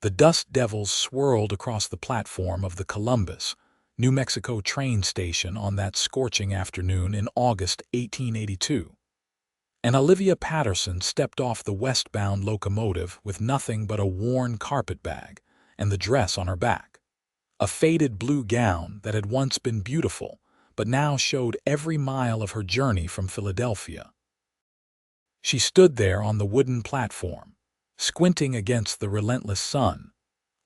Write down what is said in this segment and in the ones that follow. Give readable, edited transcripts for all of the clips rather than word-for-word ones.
The dust devils swirled across the platform of the Columbus, New Mexico train station on that scorching afternoon in August 1882. And Olivia Patterson stepped off the westbound locomotive with nothing but a worn carpetbag and the dress on her back. A faded blue gown that had once been beautiful, but now showed every mile of her journey from Philadelphia. She stood there on the wooden platform, squinting against the relentless sun,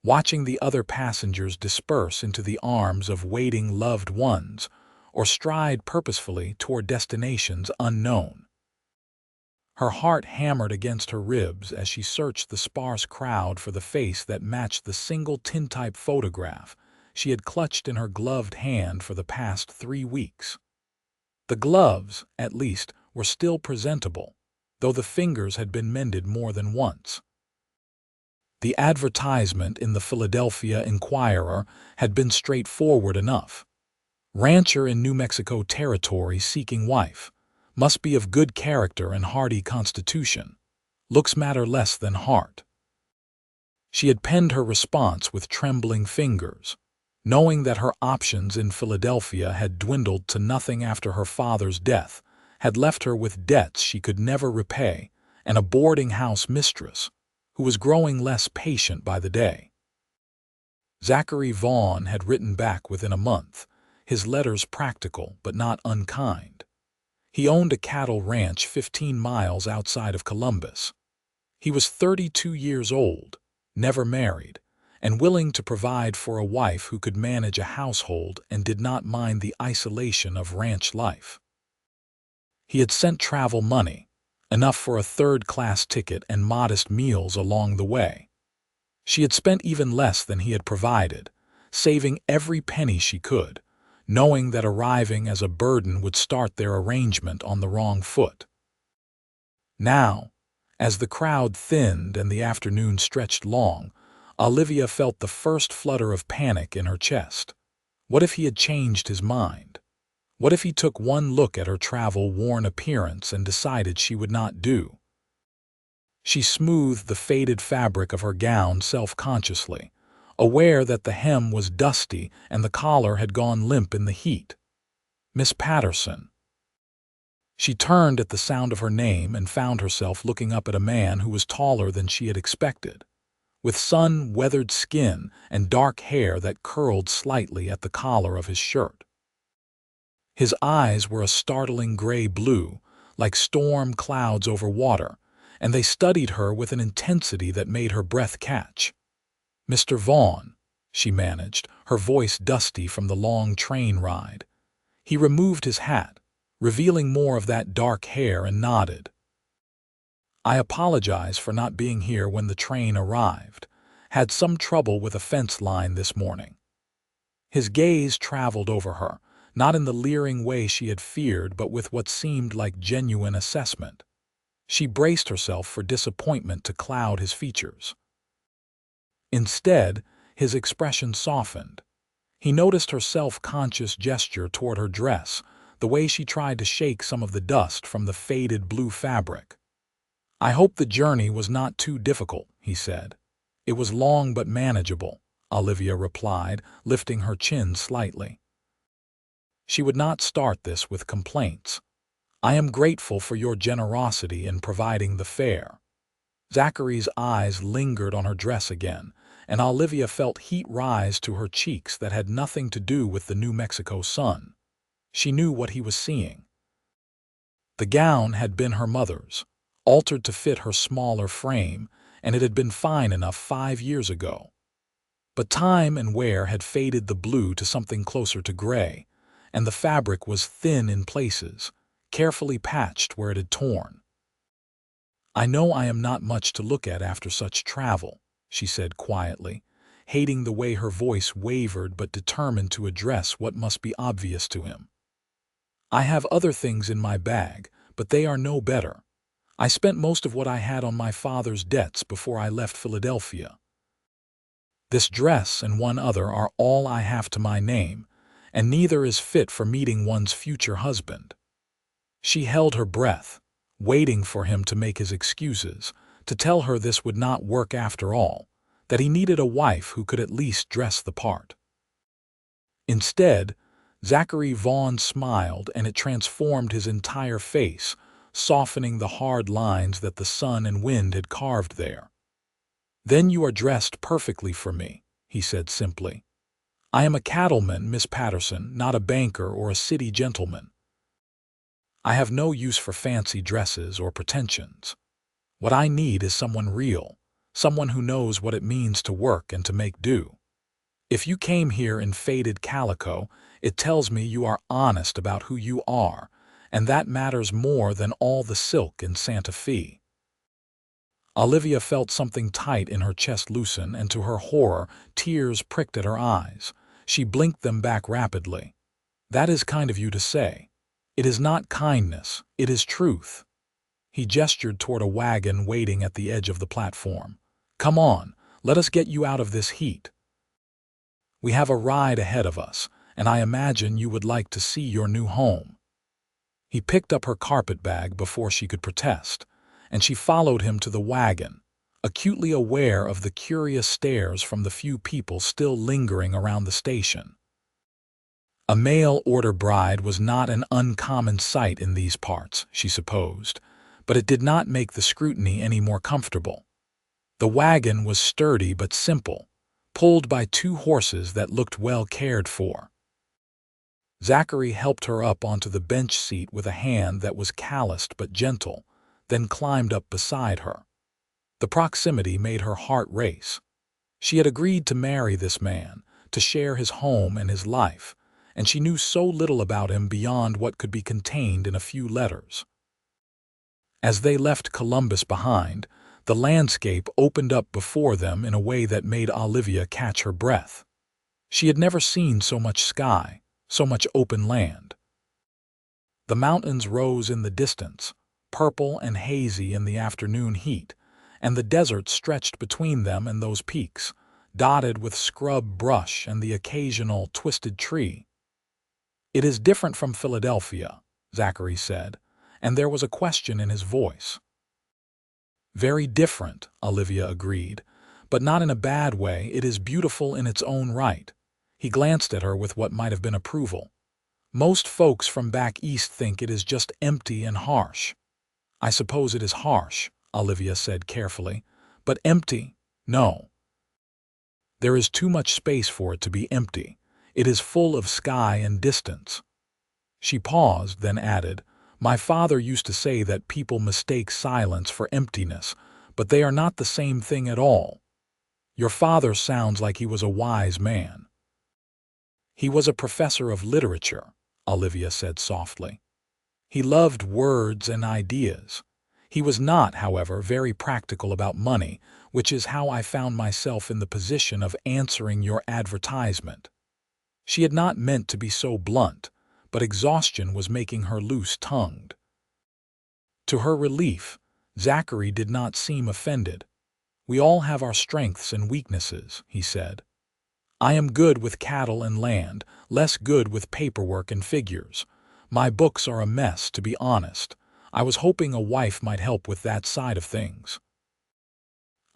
watching the other passengers disperse into the arms of waiting loved ones or stride purposefully toward destinations unknown. Her heart hammered against her ribs as she searched the sparse crowd for the face that matched the single tintype photograph she had clutched in her gloved hand for the past 3 weeks. The gloves, at least, were still presentable, though the fingers had been mended more than once. The advertisement in the Philadelphia Inquirer had been straightforward enough. Rancher in New Mexico territory seeking wife. Must be of good character and hardy constitution. Looks matter less than heart. She had penned her response with trembling fingers, knowing that her options in Philadelphia had dwindled to nothing after her father's death, had left her with debts she could never repay, and a boarding house mistress who was growing less patient by the day. Zachary Vaughn had written back within a month, his letters practical but not unkind. He owned a cattle ranch 15 miles outside of Columbus. He was 32 years old, never married, and willing to provide for a wife who could manage a household and did not mind the isolation of ranch life. He had sent travel money, enough for a third-class ticket and modest meals along the way. She had spent even less than he had provided, saving every penny she could, knowing that arriving as a burden would start their arrangement on the wrong foot. Now, as the crowd thinned and the afternoon stretched long, Olivia felt the first flutter of panic in her chest. What if he had changed his mind? What if he took one look at her travel-worn appearance and decided she would not do? She smoothed the faded fabric of her gown self-consciously, aware that the hem was dusty and the collar had gone limp in the heat. Miss Patterson. She turned at the sound of her name and found herself looking up at a man who was taller than she had expected, with sun-weathered skin and dark hair that curled slightly at the collar of his shirt. His eyes were a startling gray-blue, like storm clouds over water, and they studied her with an intensity that made her breath catch. "Mr. Vaughn," she managed, her voice dusty from the long train ride. He removed his hat, revealing more of that dark hair, and nodded. "I apologize for not being here when the train arrived. Had some trouble with a fence line this morning." His gaze traveled over her, not in the leering way she had feared, but with what seemed like genuine assessment. She braced herself for disappointment to cloud his features. Instead, his expression softened. He noticed her self-conscious gesture toward her dress, the way she tried to shake some of the dust from the faded blue fabric. "I hope the journey was not too difficult," he said. "It was long but manageable," Olivia replied, lifting her chin slightly. She would not start this with complaints. "I am grateful for your generosity in providing the fare." Zachary's eyes lingered on her dress again, and Olivia felt heat rise to her cheeks that had nothing to do with the New Mexico sun. She knew what he was seeing. The gown had been her mother's, altered to fit her smaller frame, and it had been fine enough 5 years ago. But time and wear had faded the blue to something closer to gray, and the fabric was thin in places, carefully patched where it had torn. "I know I am not much to look at after such travel," she said quietly, hating the way her voice wavered but determined to address what must be obvious to him. "I have other things in my bag, but they are no better. I spent most of what I had on my father's debts before I left Philadelphia. This dress and one other are all I have to my name, and neither is fit for meeting one's future husband." She held her breath, waiting for him to make his excuses, to tell her this would not work after all, that he needed a wife who could at least dress the part. Instead, Zachary Vaughn smiled, and it transformed his entire face, softening the hard lines that the sun and wind had carved there. "Then you are dressed perfectly for me," he said simply. "I am a cattleman, Miss Patterson, not a banker or a city gentleman. I have no use for fancy dresses or pretensions. What I need is someone real, someone who knows what it means to work and to make do. If you came here in faded calico, it tells me you are honest about who you are, and that matters more than all the silk in Santa Fe." Olivia felt something tight in her chest loosen, and to her horror, tears pricked at her eyes. She blinked them back rapidly. "That is kind of you to say. It is not kindness, it is truth." He gestured toward a wagon waiting at the edge of the platform. "Come on, let us get you out of this heat. We have a ride ahead of us, and I imagine you would like to see your new home." He picked up her carpetbag before she could protest, and she followed him to the wagon, acutely aware of the curious stares from the few people still lingering around the station. A mail-order bride was not an uncommon sight in these parts, she supposed, but it did not make the scrutiny any more comfortable. The wagon was sturdy but simple, pulled by 2 horses that looked well cared for. Zachary helped her up onto the bench seat with a hand that was calloused but gentle, then climbed up beside her. The proximity made her heart race. She had agreed to marry this man, to share his home and his life, and she knew so little about him beyond what could be contained in a few letters. As they left Columbus behind, the landscape opened up before them in a way that made Olivia catch her breath. She had never seen so much sky, so much open land. The mountains rose in the distance, purple and hazy in the afternoon heat, and the desert stretched between them and those peaks, dotted with scrub brush and the occasional twisted tree. "It is different from Philadelphia," Zachary said, and there was a question in his voice. "Very different," Olivia agreed, "but not in a bad way. It is beautiful in its own right." He glanced at her with what might have been approval. "Most folks from back east think it is just empty and harsh." "I suppose it is harsh," Olivia said carefully, "but empty? No. There is too much space for it to be empty. It is full of sky and distance." She paused, then added, "My father used to say that people mistake silence for emptiness, but they are not the same thing at all." "Your father sounds like he was a wise man." "He was a professor of literature," Olivia said softly. "He loved words and ideas. He was not, however, very practical about money, which is how I found myself in the position of answering your advertisement." She had not meant to be so blunt, but exhaustion was making her loose-tongued. To her relief, Zachary did not seem offended. "We all have our strengths and weaknesses," he said. "I am good with cattle and land, less good with paperwork and figures. My books are a mess, to be honest. I was hoping a wife might help with that side of things."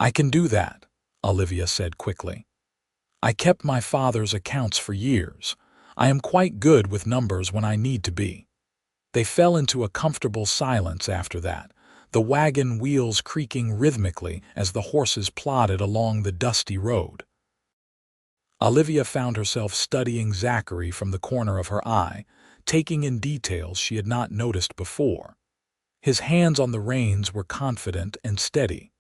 "I can do that," Olivia said quickly. "I kept my father's accounts for years. I am quite good with numbers when I need to be." They fell into a comfortable silence after that, the wagon wheels creaking rhythmically as the horses plodded along the dusty road. Olivia found herself studying Zachary from the corner of her eye, taking in details she had not noticed before. His hands on the reins were confident and steady.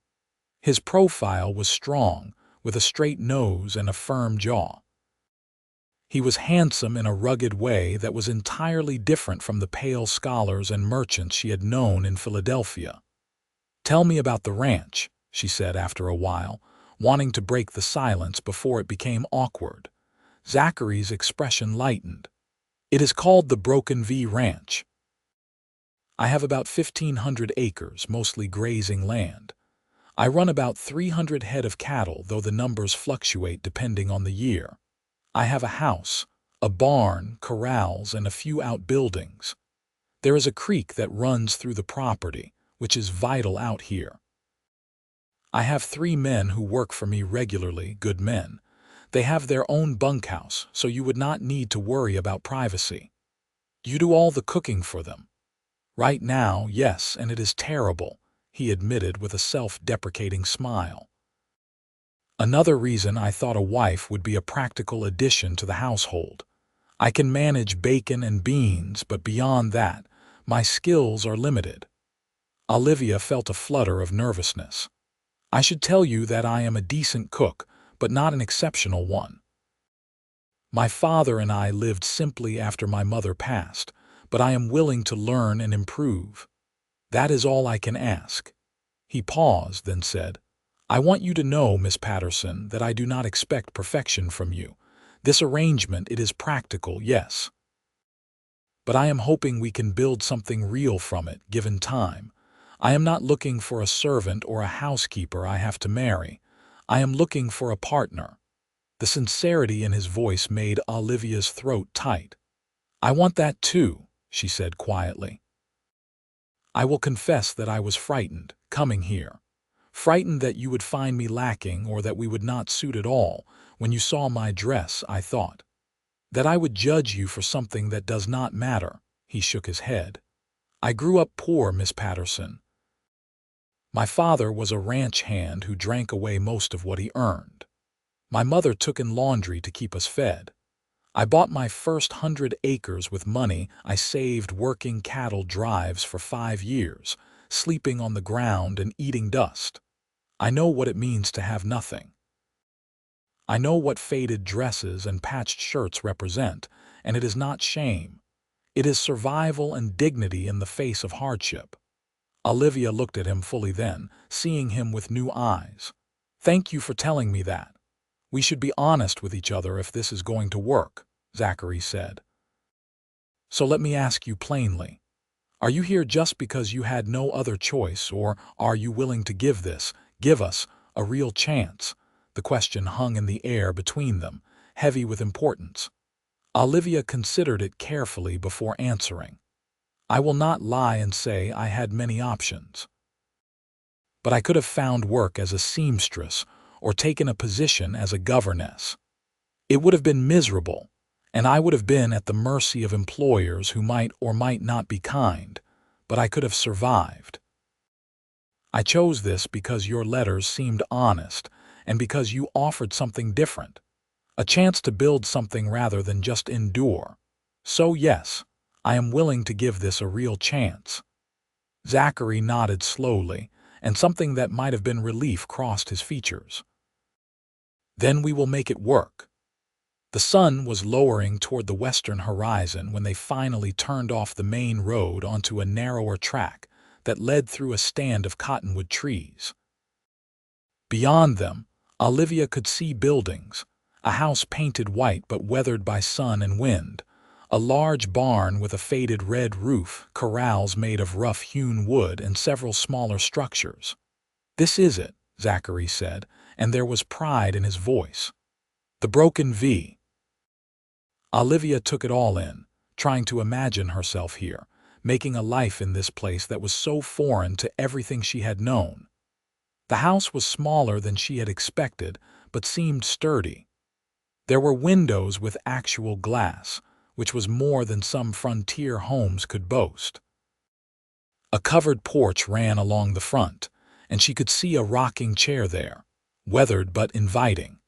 His profile was strong, with a straight nose and a firm jaw. He was handsome in a rugged way that was entirely different from the pale scholars and merchants she had known in Philadelphia. "Tell me about the ranch," she said after a while, wanting to break the silence before it became awkward. Zachary's expression lightened. "It is called the Broken V Ranch. I have about 1,500 acres, mostly grazing land. I run about 300 head of cattle, though the numbers fluctuate depending on the year. I have a house, a barn, corrals, and a few outbuildings. There is a creek that runs through the property, which is vital out here." I have 3 men who work for me regularly, good men. They have their own bunkhouse, so you would not need to worry about privacy. You do all the cooking for them. Right now, yes, and it is terrible, he admitted with a self-deprecating smile. Another reason I thought a wife would be a practical addition to the household. I can manage bacon and beans, but beyond that, my skills are limited. Olivia felt a flutter of nervousness. I should tell you that I am a decent cook, but not an exceptional one. My father and I lived simply after my mother passed, but I am willing to learn and improve. That is all I can ask. He paused, then said, I want you to know, Miss Patterson, that I do not expect perfection from you. This arrangement, it is practical, yes. But I am hoping we can build something real from it, given time. I am not looking for a servant or a housekeeper I have to marry. I am looking for a partner. The sincerity in his voice made Olivia's throat tight. I want that too, she said quietly. I will confess that I was frightened, coming here. Frightened that you would find me lacking or that we would not suit at all. When you saw my dress, I thought that I would judge you for something that does not matter. He shook his head. I grew up poor, Miss Patterson. My father was a ranch hand who drank away most of what he earned. My mother took in laundry to keep us fed. I bought my first 100 acres with money I saved working cattle drives for 5 years, sleeping on the ground and eating dust. I know what it means to have nothing. I know what faded dresses and patched shirts represent, and it is not shame. It is survival and dignity in the face of hardship. Olivia looked at him fully then, seeing him with new eyes. Thank you for telling me that. We should be honest with each other if this is going to work, Zachary said. So let me ask you plainly. Are you here just because you had no other choice, or are you willing to give us, a real chance? The question hung in the air between them, heavy with importance. Olivia considered it carefully before answering. I will not lie and say I had many options. But I could have found work as a seamstress or taken a position as a governess. It would have been miserable, and I would have been at the mercy of employers who might or might not be kind, but I could have survived. I chose this because your letters seemed honest and because you offered something different, a chance to build something rather than just endure. So yes, I am willing to give this a real chance. Zachary nodded slowly, and something that might have been relief crossed his features. Then we will make it work. The sun was lowering toward the western horizon when they finally turned off the main road onto a narrower track that led through a stand of cottonwood trees. Beyond them, Olivia could see buildings, a house painted white but weathered by sun and wind, a large barn with a faded red roof, corrals made of rough-hewn wood, and several smaller structures. This is it, Zachary said, and there was pride in his voice. The broken V. Olivia took it all in, trying to imagine herself here, making a life in this place that was so foreign to everything she had known. The house was smaller than she had expected, but seemed sturdy. There were windows with actual glass, which was more than some frontier homes could boast. A covered porch ran along the front, and she could see a rocking chair there, weathered but inviting.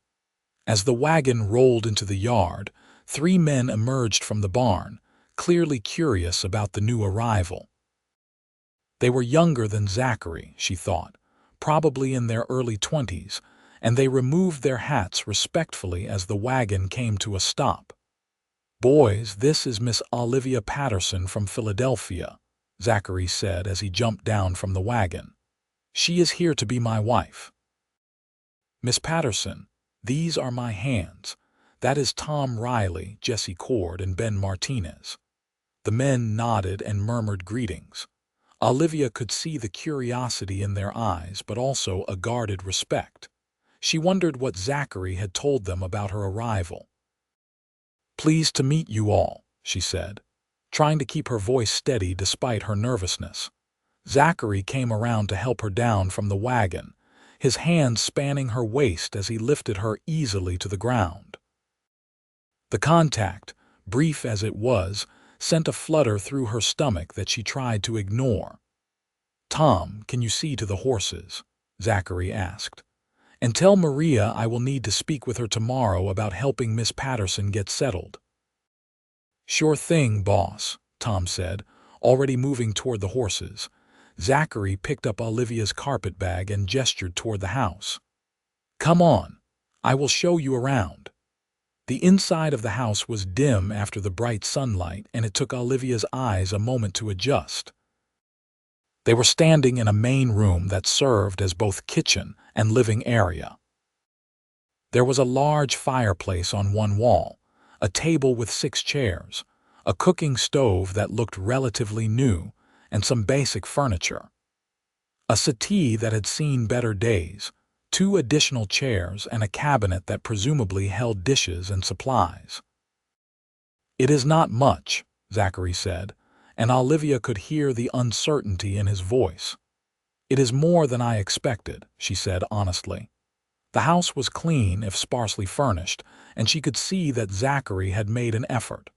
As the wagon rolled into the yard, 3 men emerged from the barn, clearly curious about the new arrival. They were younger than Zachary, she thought, probably in their early 20s, and they removed their hats respectfully as the wagon came to a stop. Boys, this is Miss Olivia Patterson from Philadelphia, Zachary said as he jumped down from the wagon. She is here to be my wife. Miss Patterson, these are my hands. That is Tom Riley, Jesse Cord, and Ben Martinez. The men nodded and murmured greetings. Olivia could see the curiosity in their eyes, but also a guarded respect. She wondered what Zachary had told them about her arrival. Pleased to meet you all, she said, trying to keep her voice steady despite her nervousness. Zachary came around to help her down from the wagon, his hand spanning her waist as he lifted her easily to the ground. The contact, brief as it was, sent a flutter through her stomach that she tried to ignore. "Tom, can you see to the horses?" Zachary asked. "And tell Maria I will need to speak with her tomorrow about helping Miss Patterson get settled." "Sure thing, boss," Tom said, already moving toward the horses. Zachary picked up Olivia's carpet bag and gestured toward the house. "Come on, I will show you around." The inside of the house was dim after the bright sunlight, and it took Olivia's eyes a moment to adjust. They were standing in a main room that served as both kitchen and living area. There was a large fireplace on one wall, a table with 6 chairs, a cooking stove that looked relatively new, and some basic furniture. A settee that had seen better days, 2 additional chairs, and a cabinet that presumably held dishes and supplies. "It is not much," Zachary said, and Olivia could hear the uncertainty in his voice. "It is more than I expected," she said honestly. The house was clean if sparsely furnished, and she could see that Zachary had made an effort.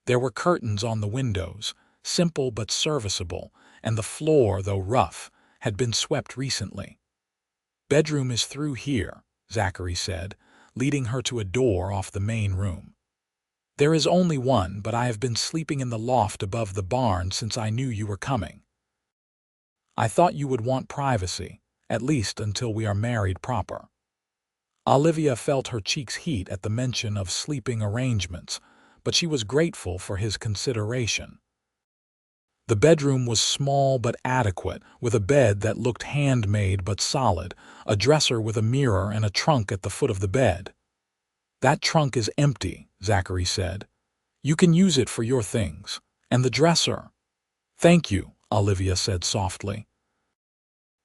There were curtains on the windows, simple but serviceable, and the floor, though rough, had been swept recently. "Bedroom is through here," Zachary said, leading her to a door off the main room. "There is only one, but I have been sleeping in the loft above the barn since I knew you were coming. I thought you would want privacy, at least until we are married proper." Olivia felt her cheeks heat at the mention of sleeping arrangements, but she was grateful for his consideration. The bedroom was small but adequate, with a bed that looked handmade but solid, a dresser with a mirror, and a trunk at the foot of the bed. "That trunk is empty," Zachary said. "You can use it for your things. And the dresser." "Thank you," Olivia said softly.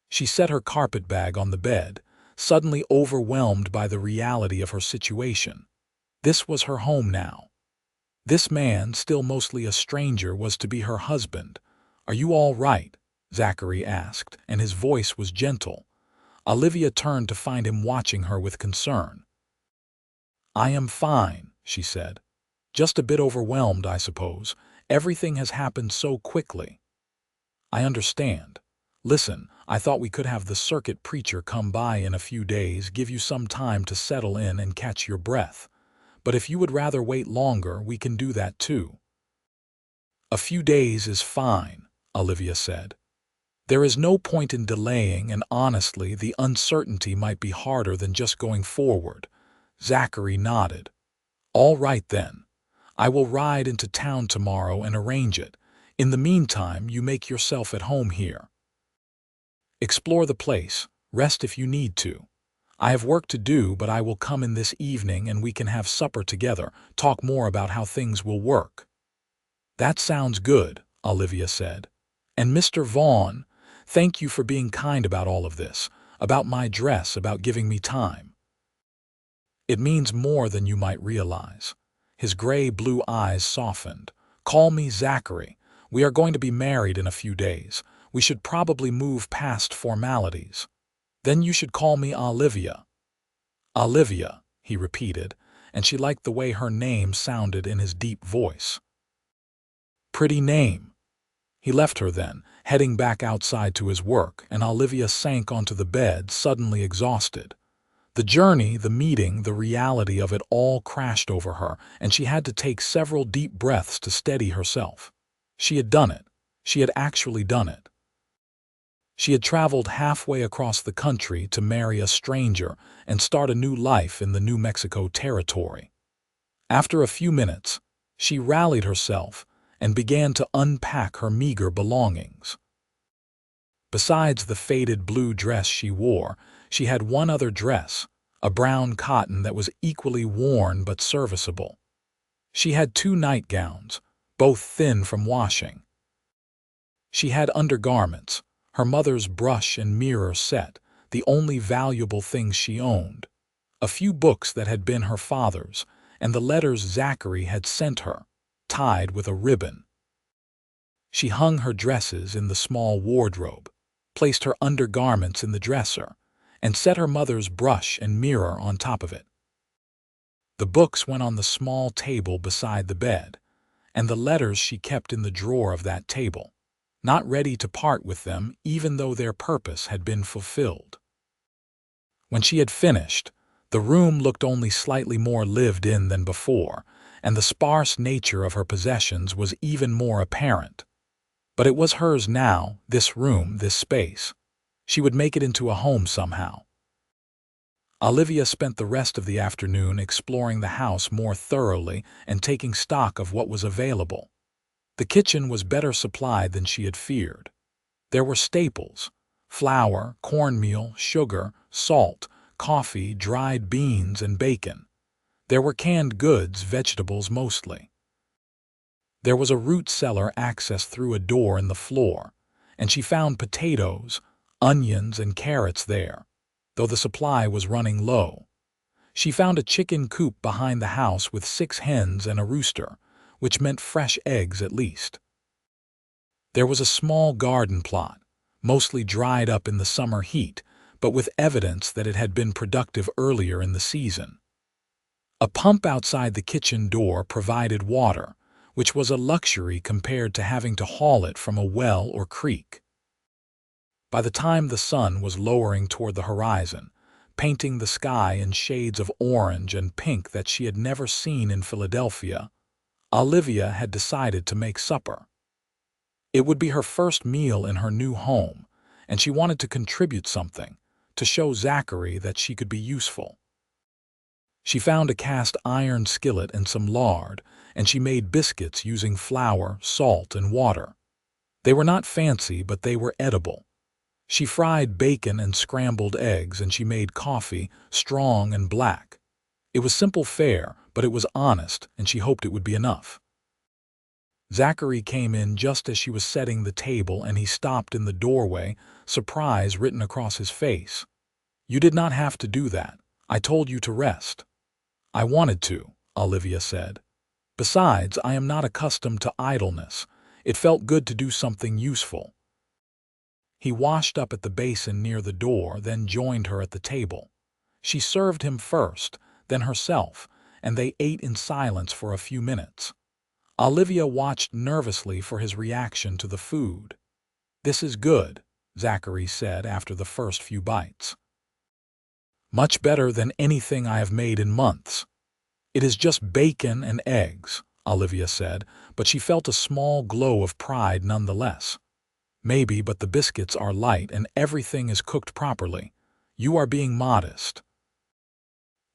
She set her carpet bag on the bed, suddenly overwhelmed by the reality of her situation. This was her home now. This man, still mostly a stranger, was to be her husband. "Are you all right?" Zachary asked, and his voice was gentle. Olivia turned to find him watching her with concern. "I am fine," she said. "Just a bit overwhelmed, I suppose. Everything has happened so quickly." "I understand. Listen, I thought we could have the circuit preacher come by in a few days, give you some time to settle in and catch your breath. But if you would rather wait longer, we can do that too." "A few days is fine," Olivia said. "There is no point in delaying, and honestly, the uncertainty might be harder than just going forward." Zachary nodded. "All right then. I will ride into town tomorrow and arrange it. In the meantime, you make yourself at home here. Explore the place, rest if you need to. I have work to do, but I will come in this evening and we can have supper together, talk more about how things will work." "That sounds good," Olivia said. "And Mr. Vaughn, thank you for being kind about all of this, about my dress, about giving me time. It means more than you might realize." His gray-blue eyes softened. "Call me Zachary. We are going to be married in a few days. We should probably move past formalities. Then you should call me Olivia." "Olivia," he repeated, and she liked the way her name sounded in his deep voice. "Pretty name." He left her then, heading back outside to his work, and Olivia sank onto the bed, suddenly exhausted. The journey, the meeting, the reality of it all crashed over her, and she had to take several deep breaths to steady herself. She had done it. She had actually done it. She had traveled halfway across the country to marry a stranger and start a new life in the New Mexico territory. After a few minutes, she rallied herself and began to unpack her meager belongings. Besides the faded blue dress she wore, she had one other dress, a brown cotton that was equally worn but serviceable. She had 2 nightgowns, both thin from washing. She had undergarments, her mother's brush and mirror set, the only valuable things she owned, a few books that had been her father's, and the letters Zachary had sent her, tied with a ribbon. She hung her dresses in the small wardrobe, placed her undergarments in the dresser, and set her mother's brush and mirror on top of it. The books went on the small table beside the bed, and the letters she kept in the drawer of that table, not ready to part with them even though their purpose had been fulfilled. When she had finished, the room looked only slightly more lived in than before, and the sparse nature of her possessions was even more apparent. But it was hers now, this room, this space. She would make it into a home somehow. Olivia spent the rest of the afternoon exploring the house more thoroughly and taking stock of what was available. The kitchen was better supplied than she had feared. There were staples: flour, cornmeal, sugar, salt, coffee, dried beans, and bacon. There were canned goods, vegetables mostly. There was a root cellar accessed through a door in the floor, and she found potatoes, onions, and carrots there, though the supply was running low. She found a chicken coop behind the house with 6 hens and a rooster, which meant fresh eggs at least. There was a small garden plot, mostly dried up in the summer heat, but with evidence that it had been productive earlier in the season. A pump outside the kitchen door provided water, which was a luxury compared to having to haul it from a well or creek. By the time the sun was lowering toward the horizon, painting the sky in shades of orange and pink that she had never seen in Philadelphia, Olivia had decided to make supper. It would be her first meal in her new home, and she wanted to contribute something, to show Zachary that she could be useful. She found a cast iron skillet and some lard, and she made biscuits using flour, salt, and water. They were not fancy, but they were edible. She fried bacon and scrambled eggs, and she made coffee, strong and black. It was simple fare, but it was honest, and she hoped it would be enough. Zachary came in just as she was setting the table, and he stopped in the doorway, surprise written across his face. "You did not have to do that. I told you to rest." "I wanted to," Olivia said. "Besides, I am not accustomed to idleness. It felt good to do something useful." He washed up at the basin near the door, then joined her at the table. She served him first, then herself, and they ate in silence for a few minutes. Olivia watched nervously for his reaction to the food. "This is good," Zachary said after the first few bites. "Much better than anything I have made in months." "It is just bacon and eggs," Olivia said, but she felt a small glow of pride nonetheless. "Maybe, but the biscuits are light and everything is cooked properly. You are being modest."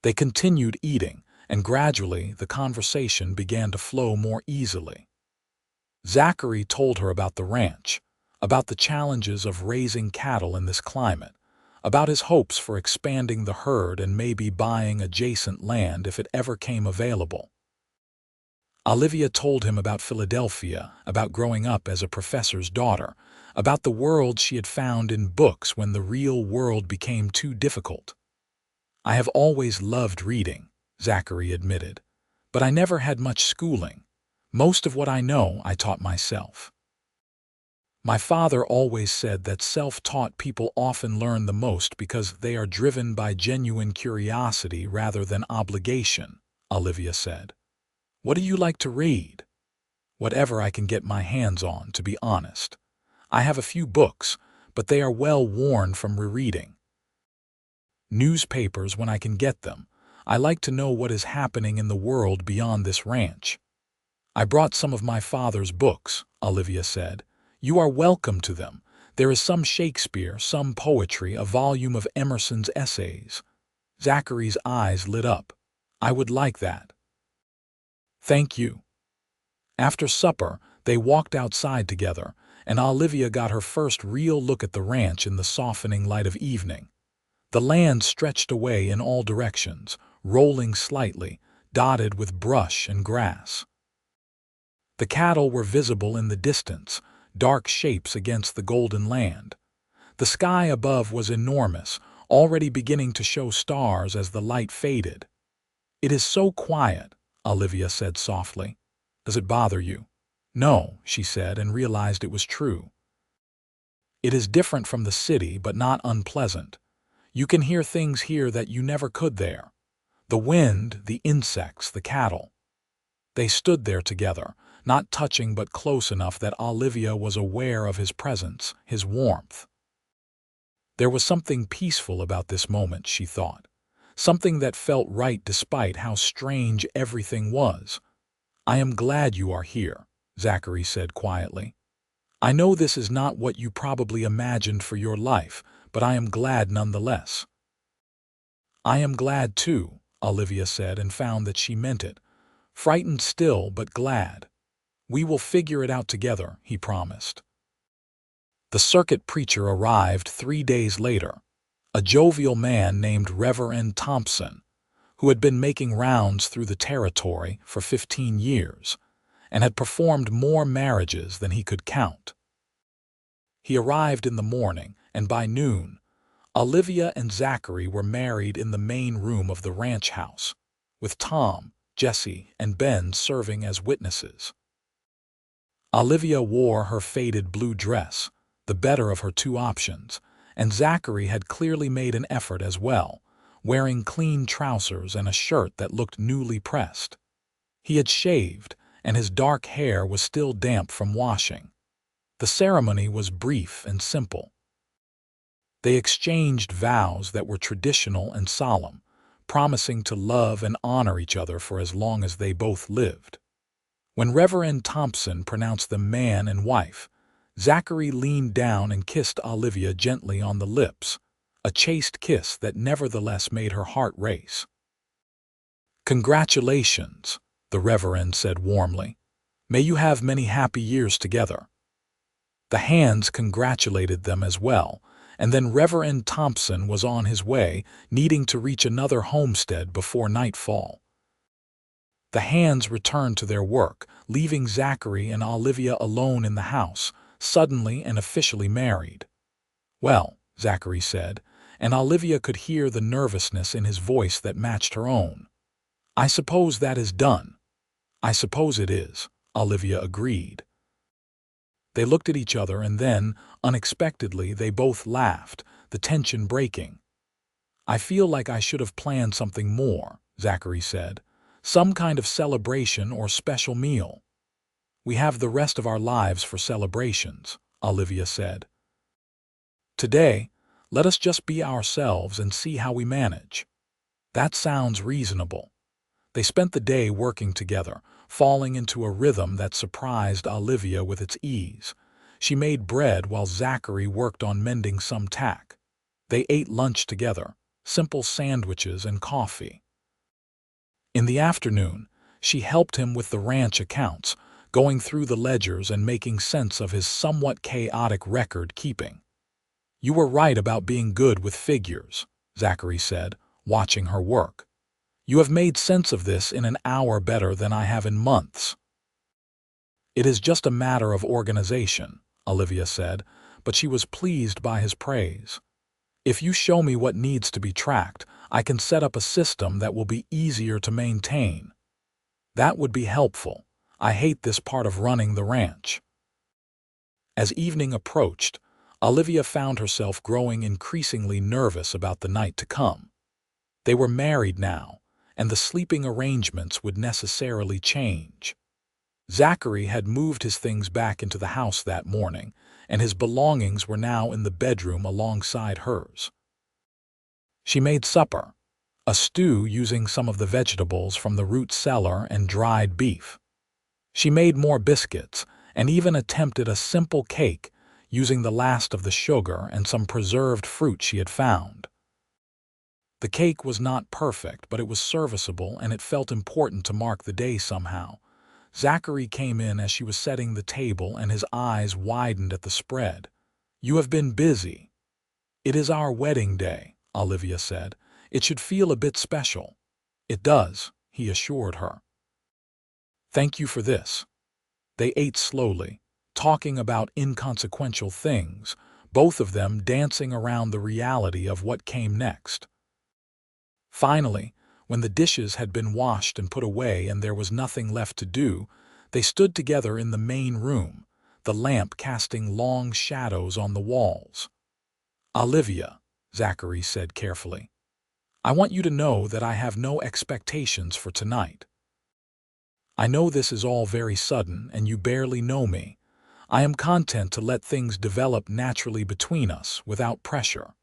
They continued eating, and gradually the conversation began to flow more easily. Zachary told her about the ranch, about the challenges of raising cattle in this climate, about his hopes for expanding the herd and maybe buying adjacent land if it ever came available. Olivia told him about Philadelphia, about growing up as a professor's daughter, about the world she had found in books when the real world became too difficult. "I have always loved reading," Zachary admitted, "but I never had much schooling. Most of what I know I taught myself. My father always said that self-taught people often learn the most because they are driven by genuine curiosity rather than obligation," Olivia said. "What do you like to read?" "Whatever I can get my hands on, to be honest. I have a few books, but they are well worn from rereading. Newspapers when I can get them. I like to know what is happening in the world beyond this ranch." "I brought some of my father's books," Olivia said. "You are welcome to them. There is some Shakespeare, some poetry, a volume of Emerson's essays." Zachary's eyes lit up. "I would like that." "Thank you." After supper, they walked outside together, and Olivia got her first real look at the ranch in the softening light of evening. The land stretched away in all directions, rolling slightly, dotted with brush and grass. The cattle were visible in the distance, dark shapes against the golden land. The sky above was enormous, already beginning to show stars as the light faded. "It is so quiet," Olivia said softly. "Does it bother you?" "No," she said, and realized it was true. It is different from the city, but not unpleasant. You can hear things here that you never could there. The wind, the insects, the cattle. They stood there together, not touching but close enough that Olivia was aware of his presence, his warmth. There was something peaceful about this moment, she thought. Something that felt right despite how strange everything was. "I am glad you are here," Zachary said quietly. "I know this is not what you probably imagined for your life, but I am glad nonetheless." "I am glad too," Olivia said, and found that she meant it. Frightened still, but glad. "We will figure it out together," he promised. The circuit preacher arrived 3 days later, a jovial man named Reverend Thompson, who had been making rounds through the territory for 15 years and had performed more marriages than he could count. He arrived in the morning, and by noon, Olivia and Zachary were married in the main room of the ranch house, with Tom, Jesse, and Ben serving as witnesses. Olivia wore her faded blue dress, the better of her two options, and Zachary had clearly made an effort as well, wearing clean trousers and a shirt that looked newly pressed. He had shaved, and his dark hair was still damp from washing. The ceremony was brief and simple. They exchanged vows that were traditional and solemn, promising to love and honor each other for as long as they both lived. When Reverend Thompson pronounced them man and wife, Zachary leaned down and kissed Olivia gently on the lips, a chaste kiss that nevertheless made her heart race. "Congratulations," the Reverend said warmly. "May you have many happy years together." The hands congratulated them as well, and then Reverend Thompson was on his way, needing to reach another homestead before nightfall. The hands returned to their work, leaving Zachary and Olivia alone in the house, suddenly and officially married. "Well," Zachary said, and Olivia could hear the nervousness in his voice that matched her own. "I suppose that is done." "I suppose it is," Olivia agreed. They looked at each other and then, unexpectedly, they both laughed, the tension breaking. "I feel like I should have planned something more," Zachary said. "Some kind of celebration or special meal." "We have the rest of our lives for celebrations," Olivia said. "Today, let us just be ourselves and see how we manage." "That sounds reasonable." They spent the day working together, falling into a rhythm that surprised Olivia with its ease. She made bread while Zachary worked on mending some tack. They ate lunch together, simple sandwiches and coffee. In the afternoon, she helped him with the ranch accounts, going through the ledgers and making sense of his somewhat chaotic record-keeping. "You were right about being good with figures," Zachary said, watching her work. "You have made sense of this in an hour better than I have in months." "It is just a matter of organization," Olivia said, but she was pleased by his praise. "If you show me what needs to be tracked, I can set up a system that will be easier to maintain." "That would be helpful. I hate this part of running the ranch." As evening approached, Olivia found herself growing increasingly nervous about the night to come. They were married now, and the sleeping arrangements would necessarily change. Zachary had moved his things back into the house that morning, and his belongings were now in the bedroom alongside hers. She made supper, a stew using some of the vegetables from the root cellar and dried beef. She made more biscuits and even attempted a simple cake using the last of the sugar and some preserved fruit she had found. The cake was not perfect, but it was serviceable, and it felt important to mark the day somehow. Zachary came in as she was setting the table, and his eyes widened at the spread. "You have been busy." "It is our wedding day," Olivia said. "It should feel a bit special." "It does," he assured her. "Thank you for this." They ate slowly, talking about inconsequential things, both of them dancing around the reality of what came next. Finally, when the dishes had been washed and put away and there was nothing left to do, they stood together in the main room, the lamp casting long shadows on the walls. "Olivia," Zachary said carefully, "I want you to know that I have no expectations for tonight. I know this is all very sudden and you barely know me. I am content to let things develop naturally between us without pressure."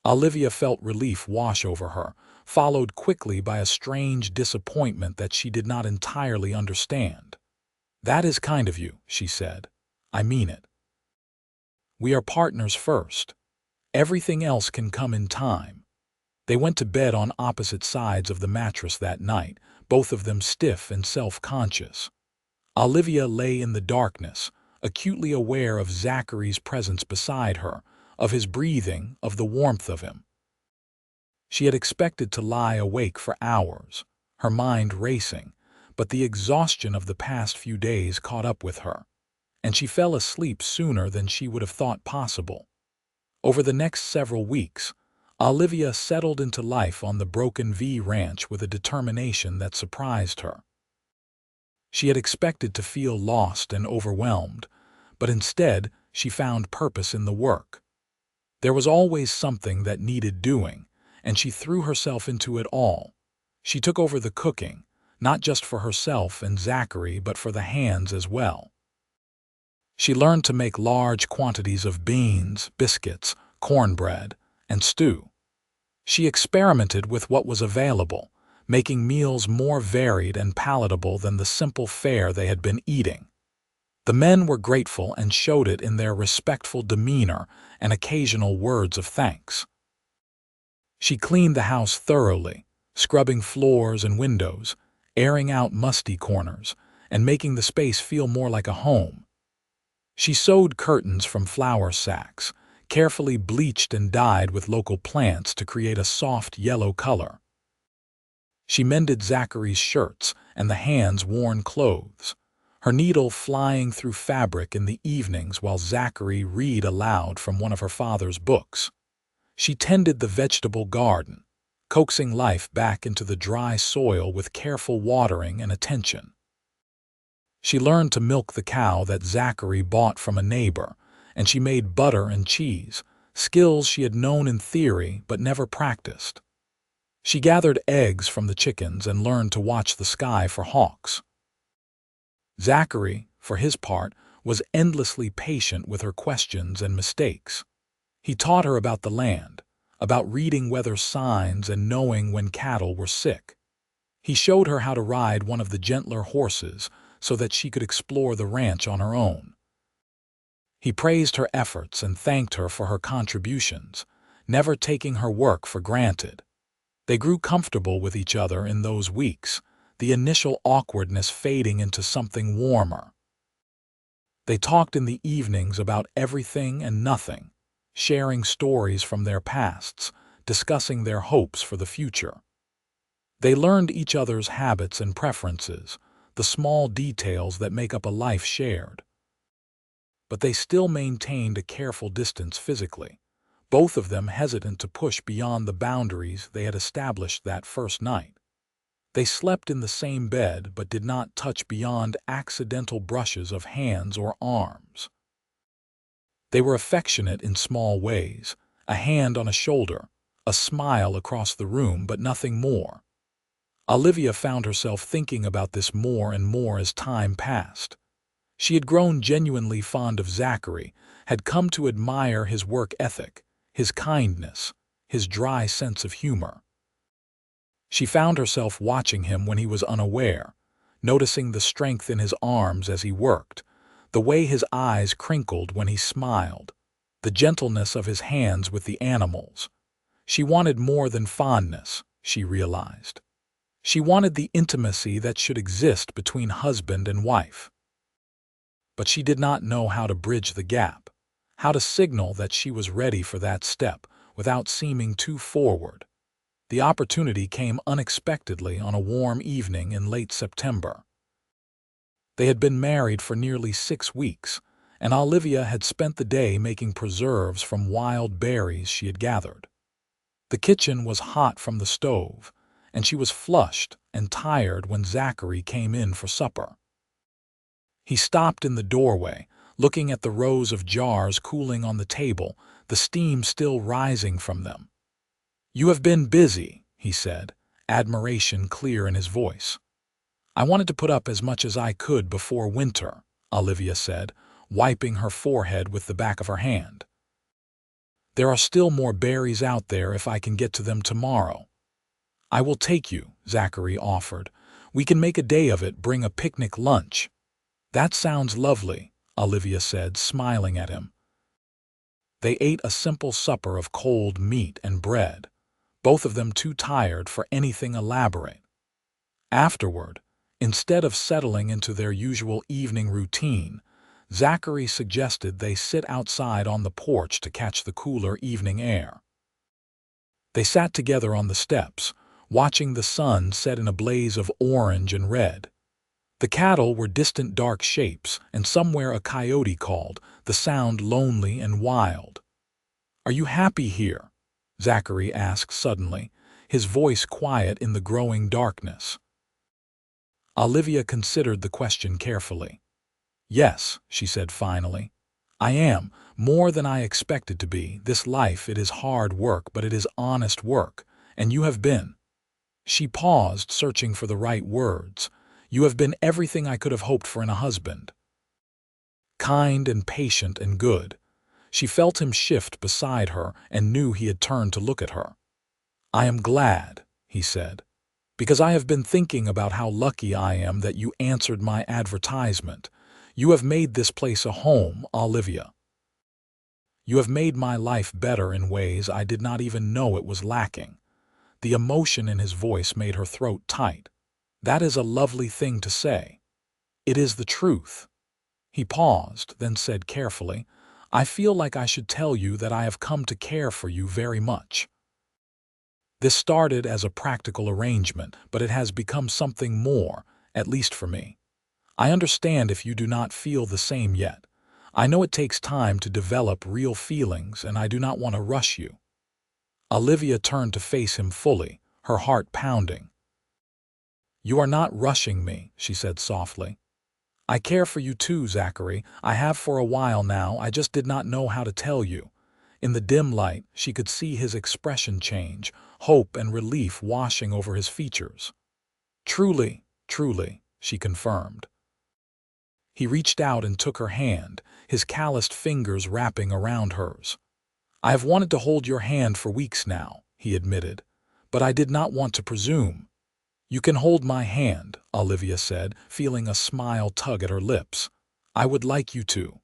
Olivia felt relief wash over her, followed quickly by a strange disappointment that she did not entirely understand. "That is kind of you," she said. "I mean it. We are partners first. Everything else can come in time." They went to bed on opposite sides of the mattress that night, both of them stiff and self-conscious. Olivia lay in the darkness, acutely aware of Zachary's presence beside her, of his breathing, of the warmth of him. She had expected to lie awake for hours, her mind racing, but the exhaustion of the past few days caught up with her, and she fell asleep sooner than she would have thought possible. Over the next several weeks, Olivia settled into life on the Broken V Ranch with a determination that surprised her. She had expected to feel lost and overwhelmed, but instead she found purpose in the work. There was always something that needed doing, and she threw herself into it all. She took over the cooking, not just for herself and Zachary, but for the hands as well. She learned to make large quantities of beans, biscuits, cornbread, and stew. She experimented with what was available, making meals more varied and palatable than the simple fare they had been eating. The men were grateful and showed it in their respectful demeanor and occasional words of thanks. She cleaned the house thoroughly, scrubbing floors and windows, airing out musty corners, and making the space feel more like a home. She sewed curtains from flour sacks, carefully bleached and dyed with local plants to create a soft yellow color. She mended Zachary's shirts and the hands-worn clothes, her needle flying through fabric in the evenings while Zachary read aloud from one of her father's books. She tended the vegetable garden, coaxing life back into the dry soil with careful watering and attention. She learned to milk the cow that Zachary bought from a neighbor, and she made butter and cheese, skills she had known in theory but never practiced. She gathered eggs from the chickens and learned to watch the sky for hawks. Zachary, for his part, was endlessly patient with her questions and mistakes. He taught her about the land, about reading weather signs and knowing when cattle were sick. He showed her how to ride one of the gentler horses so that she could explore the ranch on her own. He praised her efforts and thanked her for her contributions, never taking her work for granted. They grew comfortable with each other in those weeks, the initial awkwardness fading into something warmer. They talked in the evenings about everything and nothing, sharing stories from their pasts, discussing their hopes for the future. They learned each other's habits and preferences, the small details that make up a life shared. But they still maintained a careful distance physically, both of them hesitant to push beyond the boundaries they had established that first night. They slept in the same bed but did not touch beyond accidental brushes of hands or arms. They were affectionate in small ways, a hand on a shoulder, a smile across the room, but nothing more. Olivia found herself thinking about this more and more as time passed. She had grown genuinely fond of Zachary, had come to admire his work ethic, his kindness, his dry sense of humor. She found herself watching him when he was unaware, noticing the strength in his arms as he worked, the way his eyes crinkled when he smiled, the gentleness of his hands with the animals. She wanted more than fondness, she realized. She wanted the intimacy that should exist between husband and wife. But she did not know how to bridge the gap, how to signal that she was ready for that step without seeming too forward. The opportunity came unexpectedly on a warm evening in late September. They had been married for nearly 6 weeks, and Olivia had spent the day making preserves from wild berries she had gathered. The kitchen was hot from the stove, and she was flushed and tired when Zachary came in for supper. He stopped in the doorway, looking at the rows of jars cooling on the table, the steam still rising from them. "You have been busy," he said, admiration clear in his voice. "I wanted to put up as much as I could before winter," Olivia said, wiping her forehead with the back of her hand. "There are still more berries out there if I can get to them tomorrow." "I will take you," Zachary offered. "We can make a day of it, bring a picnic lunch." "That sounds lovely," Olivia said, smiling at him. They ate a simple supper of cold meat and bread, both of them too tired for anything elaborate. Afterward, instead of settling into their usual evening routine, Zachary suggested they sit outside on the porch to catch the cooler evening air. They sat together on the steps, watching the sun set in a blaze of orange and red. The cattle were distant dark shapes, and somewhere a coyote called, the sound lonely and wild. "Are you happy here?" Zachary asked suddenly, his voice quiet in the growing darkness. Olivia considered the question carefully. "Yes," she said finally. "I am, more than I expected to be. This life, it is hard work, but it is honest work, and you have been—" She paused, searching for the right words. "You have been everything I could have hoped for in a husband. Kind and patient and good." She felt him shift beside her and knew he had turned to look at her. "I am glad," he said, "because I have been thinking about how lucky I am that you answered my advertisement. You have made this place a home, Olivia. You have made my life better in ways I did not even know it was lacking." The emotion in his voice made her throat tight. "That is a lovely thing to say. It is the truth." He paused, then said carefully, "I feel like I should tell you that I have come to care for you very much. This started as a practical arrangement, but it has become something more, at least for me. I understand if you do not feel the same yet. I know it takes time to develop real feelings, and I do not want to rush you." Olivia turned to face him fully, her heart pounding. "You are not rushing me," she said softly. "I care for you too, Zachary. I have for a while now. I just did not know how to tell you." In the dim light, she could see his expression change, hope and relief washing over his features. "Truly, truly," she confirmed. He reached out and took her hand, his calloused fingers wrapping around hers. "I have wanted to hold your hand for weeks now," he admitted, "but I did not want to presume." "You can hold my hand," Olivia said, feeling a smile tug at her lips. "I would like you to."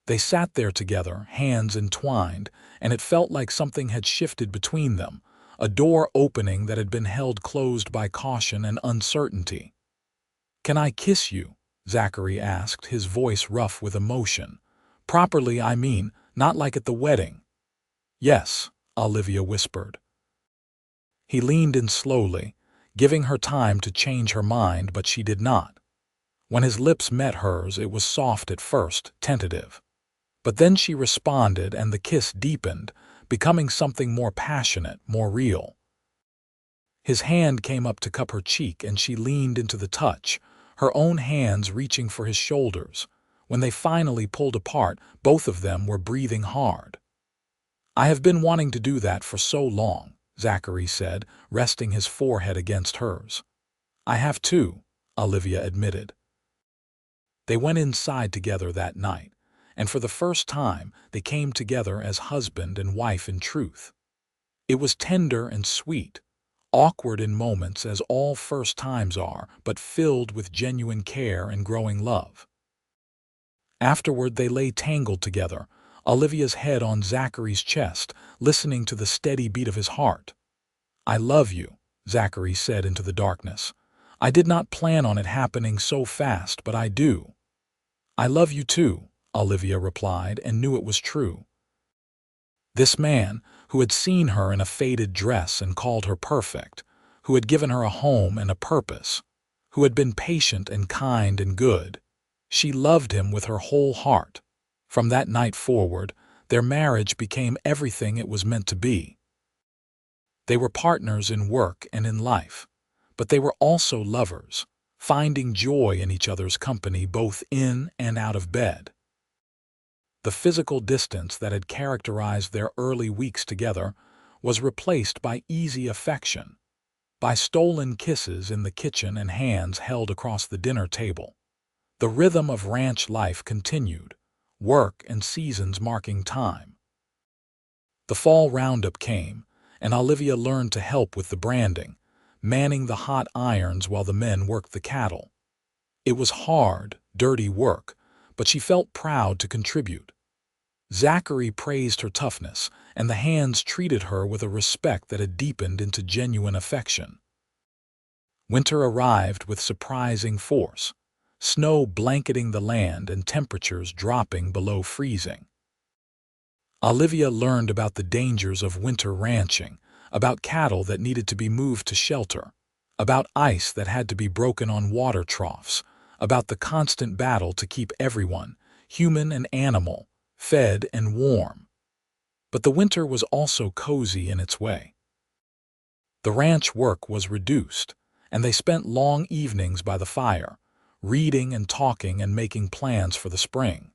They sat there together, hands entwined, and it felt like something had shifted between them, a door opening that had been held closed by caution and uncertainty. "Can I kiss you?" Zachary asked, his voice rough with emotion. "Properly, I mean, not like at the wedding." "Yes," Olivia whispered. He leaned in slowly, giving her time to change her mind, but she did not. When his lips met hers, it was soft at first, tentative. But then she responded, and the kiss deepened, becoming something more passionate, more real. His hand came up to cup her cheek, and she leaned into the touch, her own hands reaching for his shoulders. When they finally pulled apart, both of them were breathing hard. "I have been wanting to do that for so long," Zachary said, resting his forehead against hers. "I have too," Olivia admitted. They went inside together that night, and for the first time they came together as husband and wife in truth. It was tender and sweet, awkward in moments as all first times are, but filled with genuine care and growing love. Afterward they lay tangled together, Olivia's head on Zachary's chest, listening to the steady beat of his heart. "I love you," Zachary said into the darkness. "I did not plan on it happening so fast, but I do." "I love you too," Olivia replied, and knew it was true. This man, who had seen her in a faded dress and called her perfect, who had given her a home and a purpose, who had been patient and kind and good, she loved him with her whole heart. From that night forward, their marriage became everything it was meant to be. They were partners in work and in life, but they were also lovers, finding joy in each other's company both in and out of bed. The physical distance that had characterized their early weeks together was replaced by easy affection, by stolen kisses in the kitchen and hands held across the dinner table. The rhythm of ranch life continued, work and seasons marking time. The fall roundup came, and Olivia learned to help with the branding, manning the hot irons while the men worked the cattle. It was hard, dirty work, but she felt proud to contribute. Zachary praised her toughness, and the hands treated her with a respect that had deepened into genuine affection. Winter arrived with surprising force, snow blanketing the land and temperatures dropping below freezing. Olivia learned about the dangers of winter ranching, about cattle that needed to be moved to shelter, about ice that had to be broken on water troughs, about the constant battle to keep everyone, human and animal, fed and warm. But the winter was also cozy in its way. The ranch work was reduced, and they spent long evenings by the fire, reading and talking and making plans for the spring.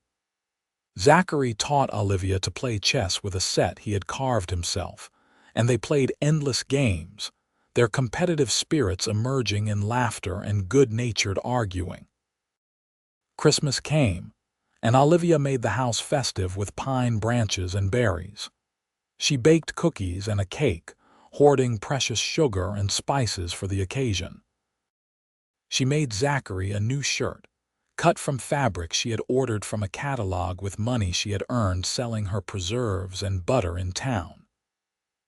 Zachary taught Olivia to play chess with a set he had carved himself, and they played endless games, their competitive spirits emerging in laughter and good-natured arguing. Christmas came, and Olivia made the house festive with pine branches and berries. She baked cookies and a cake, hoarding precious sugar and spices for the occasion. She made Zachary a new shirt, cut from fabric she had ordered from a catalog with money she had earned selling her preserves and butter in town.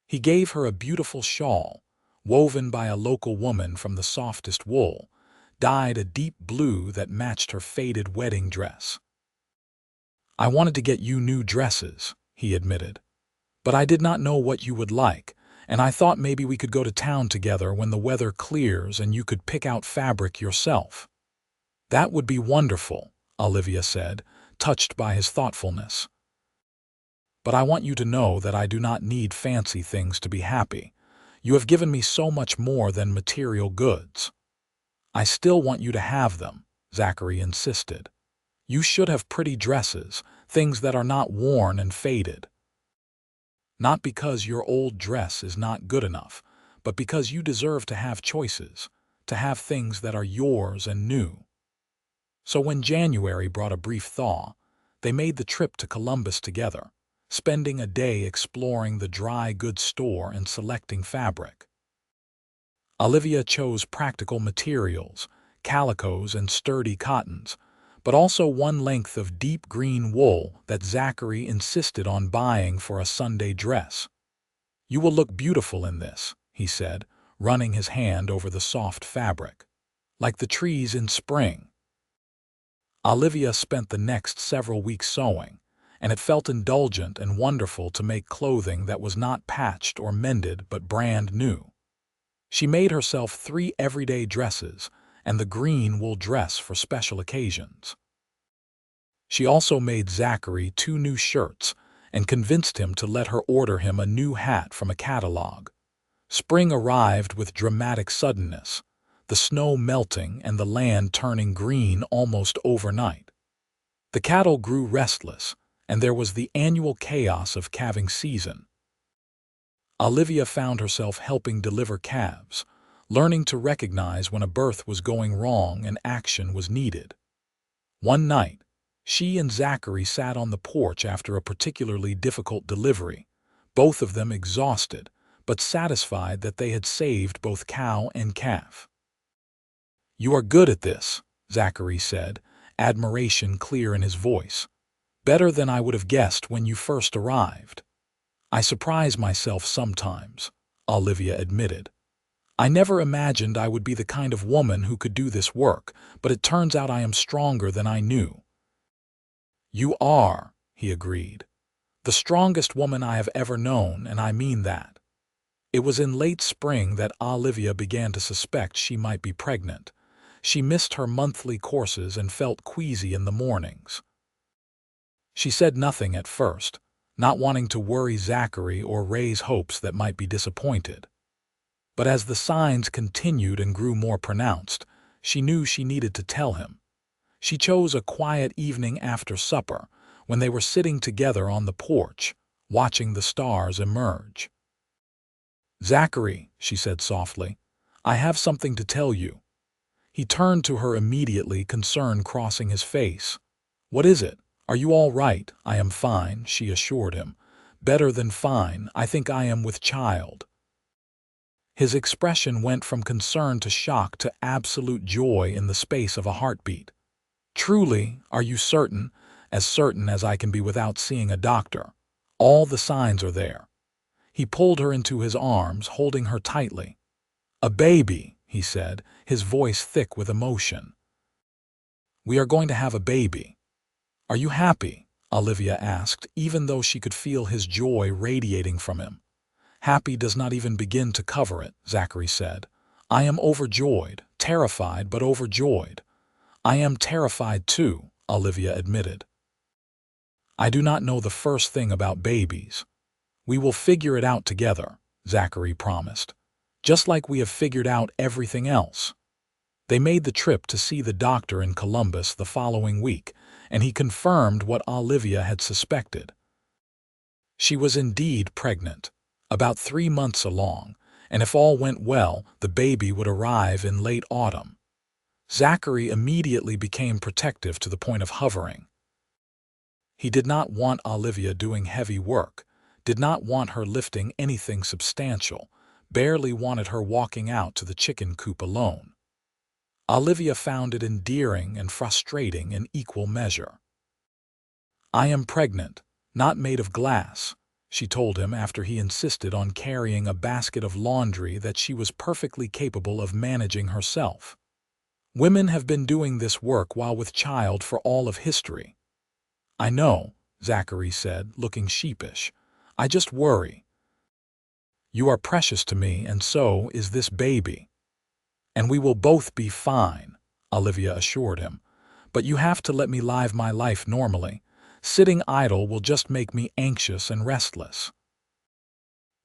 He gave her a beautiful shawl, woven by a local woman from the softest wool, dyed a deep blue that matched her faded wedding dress. "I wanted to get you new dresses," he admitted, "but I did not know what you would like, and I thought maybe we could go to town together when the weather clears and you could pick out fabric yourself." "That would be wonderful," Olivia said, touched by his thoughtfulness. "But I want you to know that I do not need fancy things to be happy. You have given me so much more than material goods." "I still want you to have them," Zachary insisted. "You should have pretty dresses, things that are not worn and faded. Not because your old dress is not good enough, but because you deserve to have choices, to have things that are yours and new." So when January brought a brief thaw, they made the trip to Columbus together, spending a day exploring the dry goods store and selecting fabric. Olivia chose practical materials, calicos and sturdy cottons, but also one length of deep green wool that Zachary insisted on buying for a Sunday dress. "You will look beautiful in this," he said, running his hand over the soft fabric, "like the trees in spring." Olivia spent the next several weeks sewing, and it felt indulgent and wonderful to make clothing that was not patched or mended but brand new. She made herself 3 everyday dresses and the green wool dress for special occasions. She also made Zachary 2 new shirts and convinced him to let her order him a new hat from a catalog. Spring arrived with dramatic suddenness, the snow melting and the land turning green almost overnight. The cattle grew restless, and there was the annual chaos of calving season. Olivia found herself helping deliver calves, learning to recognize when a birth was going wrong and action was needed. One night, she and Zachary sat on the porch after a particularly difficult delivery, both of them exhausted, but satisfied that they had saved both cow and calf. "You are good at this," Zachary said, admiration clear in his voice. "Better than I would have guessed when you first arrived." "I surprise myself sometimes," Olivia admitted. "I never imagined I would be the kind of woman who could do this work, but it turns out I am stronger than I knew." "You are," he agreed. "The strongest woman I have ever known, and I mean that." It was in late spring that Olivia began to suspect she might be pregnant. She missed her monthly courses and felt queasy in the mornings. She said nothing at first, not wanting to worry Zachary or raise hopes that might be disappointed. But as the signs continued and grew more pronounced, She knew she needed to tell him. She chose a quiet evening after supper, when they were sitting together on the porch, watching the stars emerge. "Zachary," she said softly, "I have something to tell you." He turned to her immediately, concern crossing his face. "What is it? Are you all right?" "I am fine," she assured him. "Better than fine. I think I am with child." His expression went from concern to shock to absolute joy in the space of a heartbeat. "Truly, are you certain?" "As certain as I can be without seeing a doctor. All the signs are there." He pulled her into his arms, holding her tightly. "A baby," he said, his voice thick with emotion. "We are going to have a baby." "Are you happy?" Olivia asked, even though she could feel his joy radiating from him. "Happy does not even begin to cover it," Zachary said. "I am overjoyed, terrified but overjoyed." "I am terrified too," Olivia admitted. "I do not know the first thing about babies." "We will figure it out together," Zachary promised. "Just like we have figured out everything else." They made the trip to see the doctor in Columbus the following week, and he confirmed what Olivia had suspected. She was indeed pregnant, about 3 months along, and if all went well, the baby would arrive in late autumn. Zachary immediately became protective to the point of hovering. He did not want Olivia doing heavy work, did not want her lifting anything substantial, barely wanted her walking out to the chicken coop alone. Olivia found it endearing and frustrating in equal measure. "I am pregnant, not made of glass," she told him after he insisted on carrying a basket of laundry that she was perfectly capable of managing herself. "Women have been doing this work while with child for all of history." "I know," Zachary said, looking sheepish. "I just worry." "You are precious to me, and so is this baby." "And we will both be fine," Olivia assured him. "But you have to let me live my life normally. Sitting idle will just make me anxious and restless."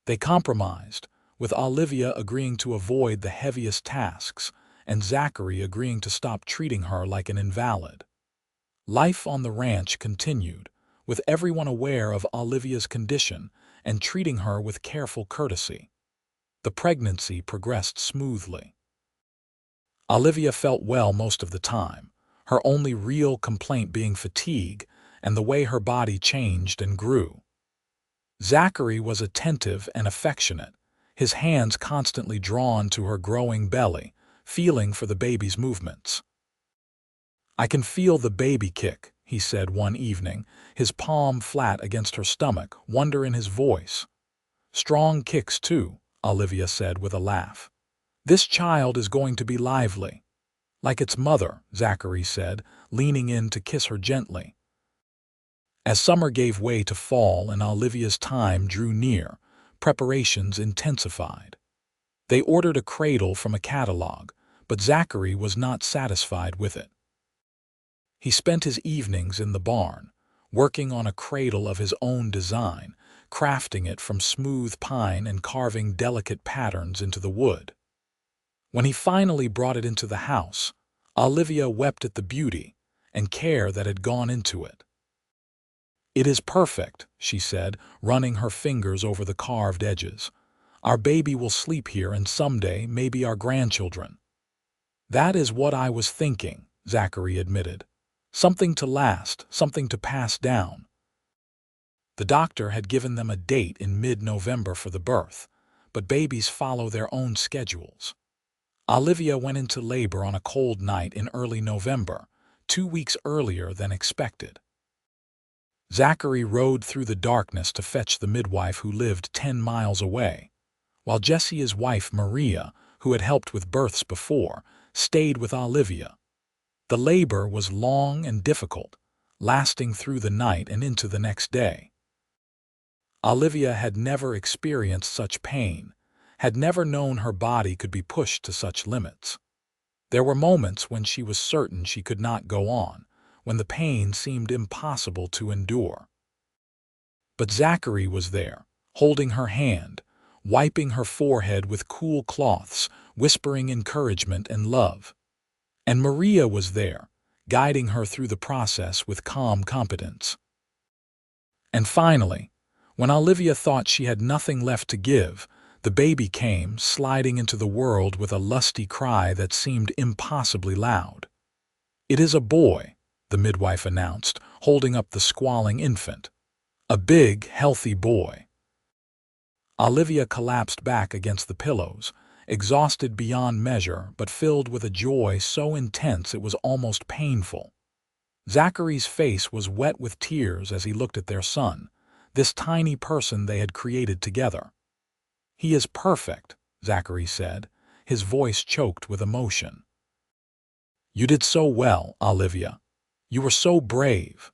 They compromised, with Olivia agreeing to avoid the heaviest tasks, and Zachary agreeing to stop treating her like an invalid. Life on the ranch continued, with everyone aware of Olivia's condition and treating her with careful courtesy. The pregnancy progressed smoothly. Olivia felt well most of the time, her only real complaint being fatigue and the way her body changed and grew. Zachary was attentive and affectionate, his hands constantly drawn to her growing belly, feeling for the baby's movements. "I can feel the baby kick," he said one evening, his palm flat against her stomach, wonder in his voice. "Strong kicks too," Olivia said with a laugh. "This child is going to be lively." "Like its mother," Zachary said, leaning in to kiss her gently. As summer gave way to fall and Olivia's time drew near, preparations intensified. They ordered a cradle from a catalog, but Zachary was not satisfied with it. He spent his evenings in the barn, working on a cradle of his own design, crafting it from smooth pine and carving delicate patterns into the wood. When he finally brought it into the house, Olivia wept at the beauty and care that had gone into it. "It is perfect," she said, running her fingers over the carved edges. "Our baby will sleep here and someday maybe our grandchildren." "That is what I was thinking," Zachary admitted. "Something to last, something to pass down." The doctor had given them a date in mid-November for the birth, but babies follow their own schedules. Olivia went into labor on a cold night in early November, 2 weeks earlier than expected. Zachary rode through the darkness to fetch the midwife who lived 10 miles away, while Jesse's wife Maria, who had helped with births before, stayed with Olivia. The labor was long and difficult, lasting through the night and into the next day. Olivia had never experienced such pain, had never known her body could be pushed to such limits. There were moments when she was certain she could not go on, when the pain seemed impossible to endure. But Zachary was there, holding her hand, wiping her forehead with cool cloths, whispering encouragement and love. And Maria was there, guiding her through the process with calm competence. And finally, when Olivia thought she had nothing left to give, the baby came, sliding into the world with a lusty cry that seemed impossibly loud. "It is a boy," the midwife announced, holding up the squalling infant. "A big, healthy boy." Olivia collapsed back against the pillows, exhausted beyond measure but filled with a joy so intense it was almost painful. Zachary's face was wet with tears as he looked at their son, this tiny person they had created together. "He is perfect," Zachary said, his voice choked with emotion. "You did so well, Olivia. You were so brave."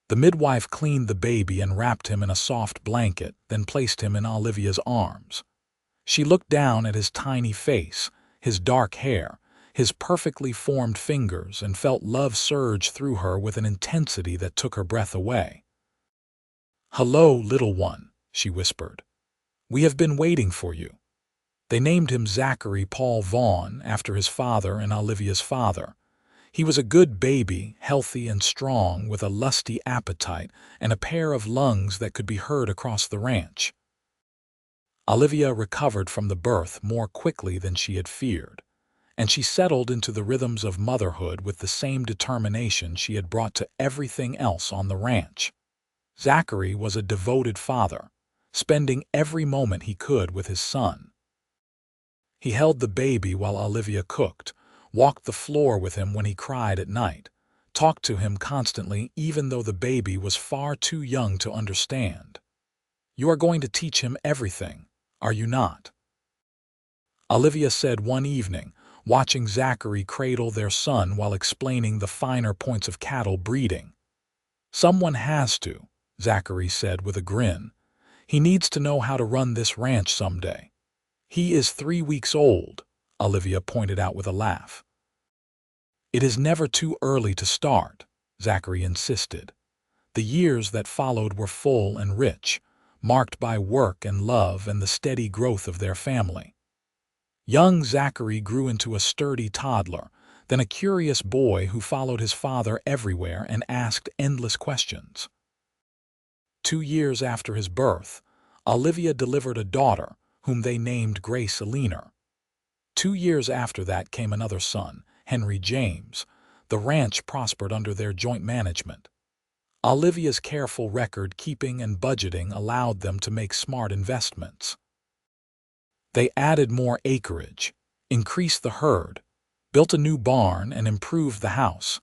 The midwife cleaned the baby and wrapped him in a soft blanket, then placed him in Olivia's arms. She looked down at his tiny face, his dark hair, his perfectly formed fingers, and felt love surge through her with an intensity that took her breath away. "Hello, little one," she whispered. "We have been waiting for you." They named him Zachary Paul Vaughn after his father and Olivia's father. He was a good baby, healthy and strong, with a lusty appetite and a pair of lungs that could be heard across the ranch. Olivia recovered from the birth more quickly than she had feared, and she settled into the rhythms of motherhood with the same determination she had brought to everything else on the ranch. Zachary was a devoted father, spending every moment he could with his son. He held the baby while Olivia cooked, walked the floor with him when he cried at night, talked to him constantly even though the baby was far too young to understand. "You are going to teach him everything, are you not?" Olivia said one evening, watching Zachary cradle their son while explaining the finer points of cattle breeding. "Someone has to," Zachary said with a grin. "He needs to know how to run this ranch someday." "He is 3 weeks old," Olivia pointed out with a laugh. "It is never too early to start," Zachary insisted. The years that followed were full and rich, marked by work and love and the steady growth of their family. Young Zachary grew into a sturdy toddler, then a curious boy who followed his father everywhere and asked endless questions. 2 years after his birth, Olivia delivered a daughter, whom they named Grace Alina. 2 years after that came another son, Henry James. The ranch prospered under their joint management. Olivia's careful record-keeping and budgeting allowed them to make smart investments. They added more acreage, increased the herd, built a new barn and improved the house,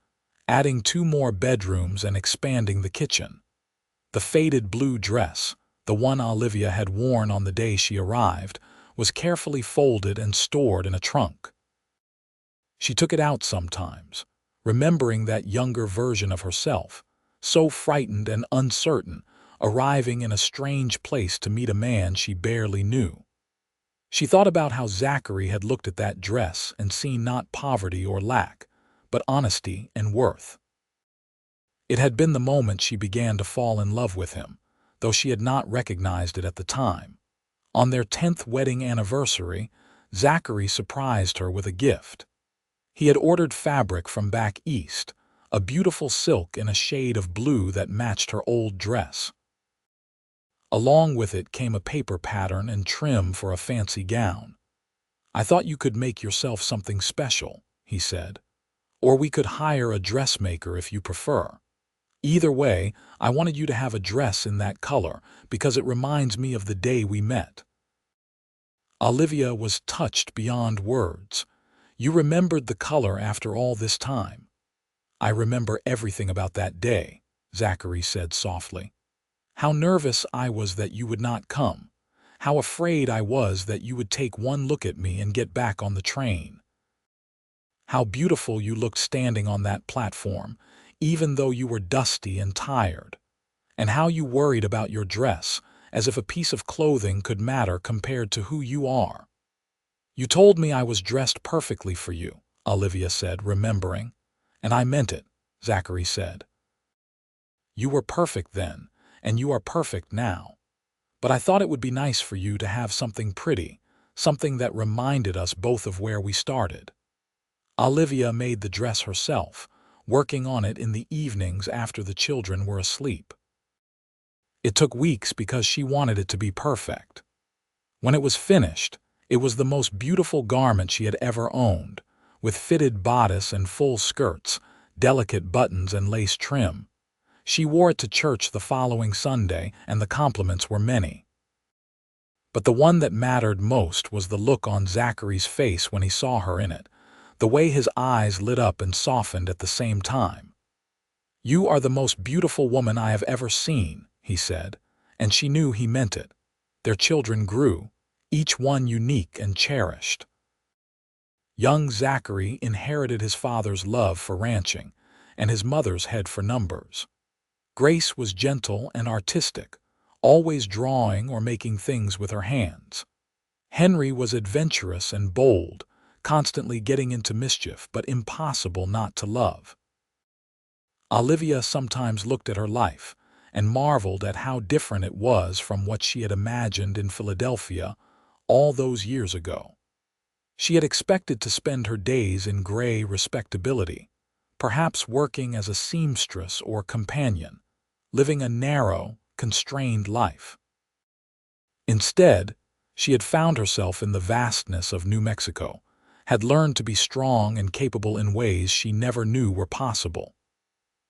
adding 2 more bedrooms and expanding the kitchen. The faded blue dress, the one Olivia had worn on the day she arrived, was carefully folded and stored in a trunk. She took it out sometimes, remembering that younger version of herself, so frightened and uncertain, arriving in a strange place to meet a man she barely knew. She thought about how Zachary had looked at that dress and seen not poverty or lack, but honesty and worth. It had been the moment she began to fall in love with him, though she had not recognized it at the time. On their 10th wedding anniversary, Zachary surprised her with a gift. He had ordered fabric from back east, a beautiful silk in a shade of blue that matched her old dress. Along with it came a paper pattern and trim for a fancy gown. "I thought you could make yourself something special," he said. "Or we could hire a dressmaker if you prefer. Either way, I wanted you to have a dress in that color because it reminds me of the day we met." Olivia was touched beyond words. "You remembered the color after all this time." "I remember everything about that day," Zachary said softly. "How nervous I was that you would not come. How afraid I was that you would take one look at me and get back on the train. How beautiful you looked standing on that platform, even though you were dusty and tired. And how you worried about your dress, as if a piece of clothing could matter compared to who you are." "You told me I was dressed perfectly for you," Olivia said, remembering. "And I meant it," Zachary said. "You were perfect then, and you are perfect now. But I thought it would be nice for you to have something pretty, something that reminded us both of where we started." Olivia made the dress herself, working on it in the evenings after the children were asleep. It took weeks because she wanted it to be perfect. When it was finished, it was the most beautiful garment she had ever owned, with fitted bodice and full skirts, delicate buttons and lace trim. She wore it to church the following Sunday, and the compliments were many. But the one that mattered most was the look on Zachary's face when he saw her in it, the way his eyes lit up and softened at the same time. "You are the most beautiful woman I have ever seen," he said, and she knew he meant it. Their children grew, each one unique and cherished. Young Zachary inherited his father's love for ranching and his mother's head for numbers. Grace was gentle and artistic, always drawing or making things with her hands. Henry was adventurous and bold, constantly getting into mischief but impossible not to love. Olivia sometimes looked at her life and marveled at how different it was from what she had imagined in Philadelphia all those years ago. She had expected to spend her days in gray respectability, perhaps working as a seamstress or companion, living a narrow, constrained life. Instead, she had found herself in the vastness of New Mexico, had learned to be strong and capable in ways she never knew were possible.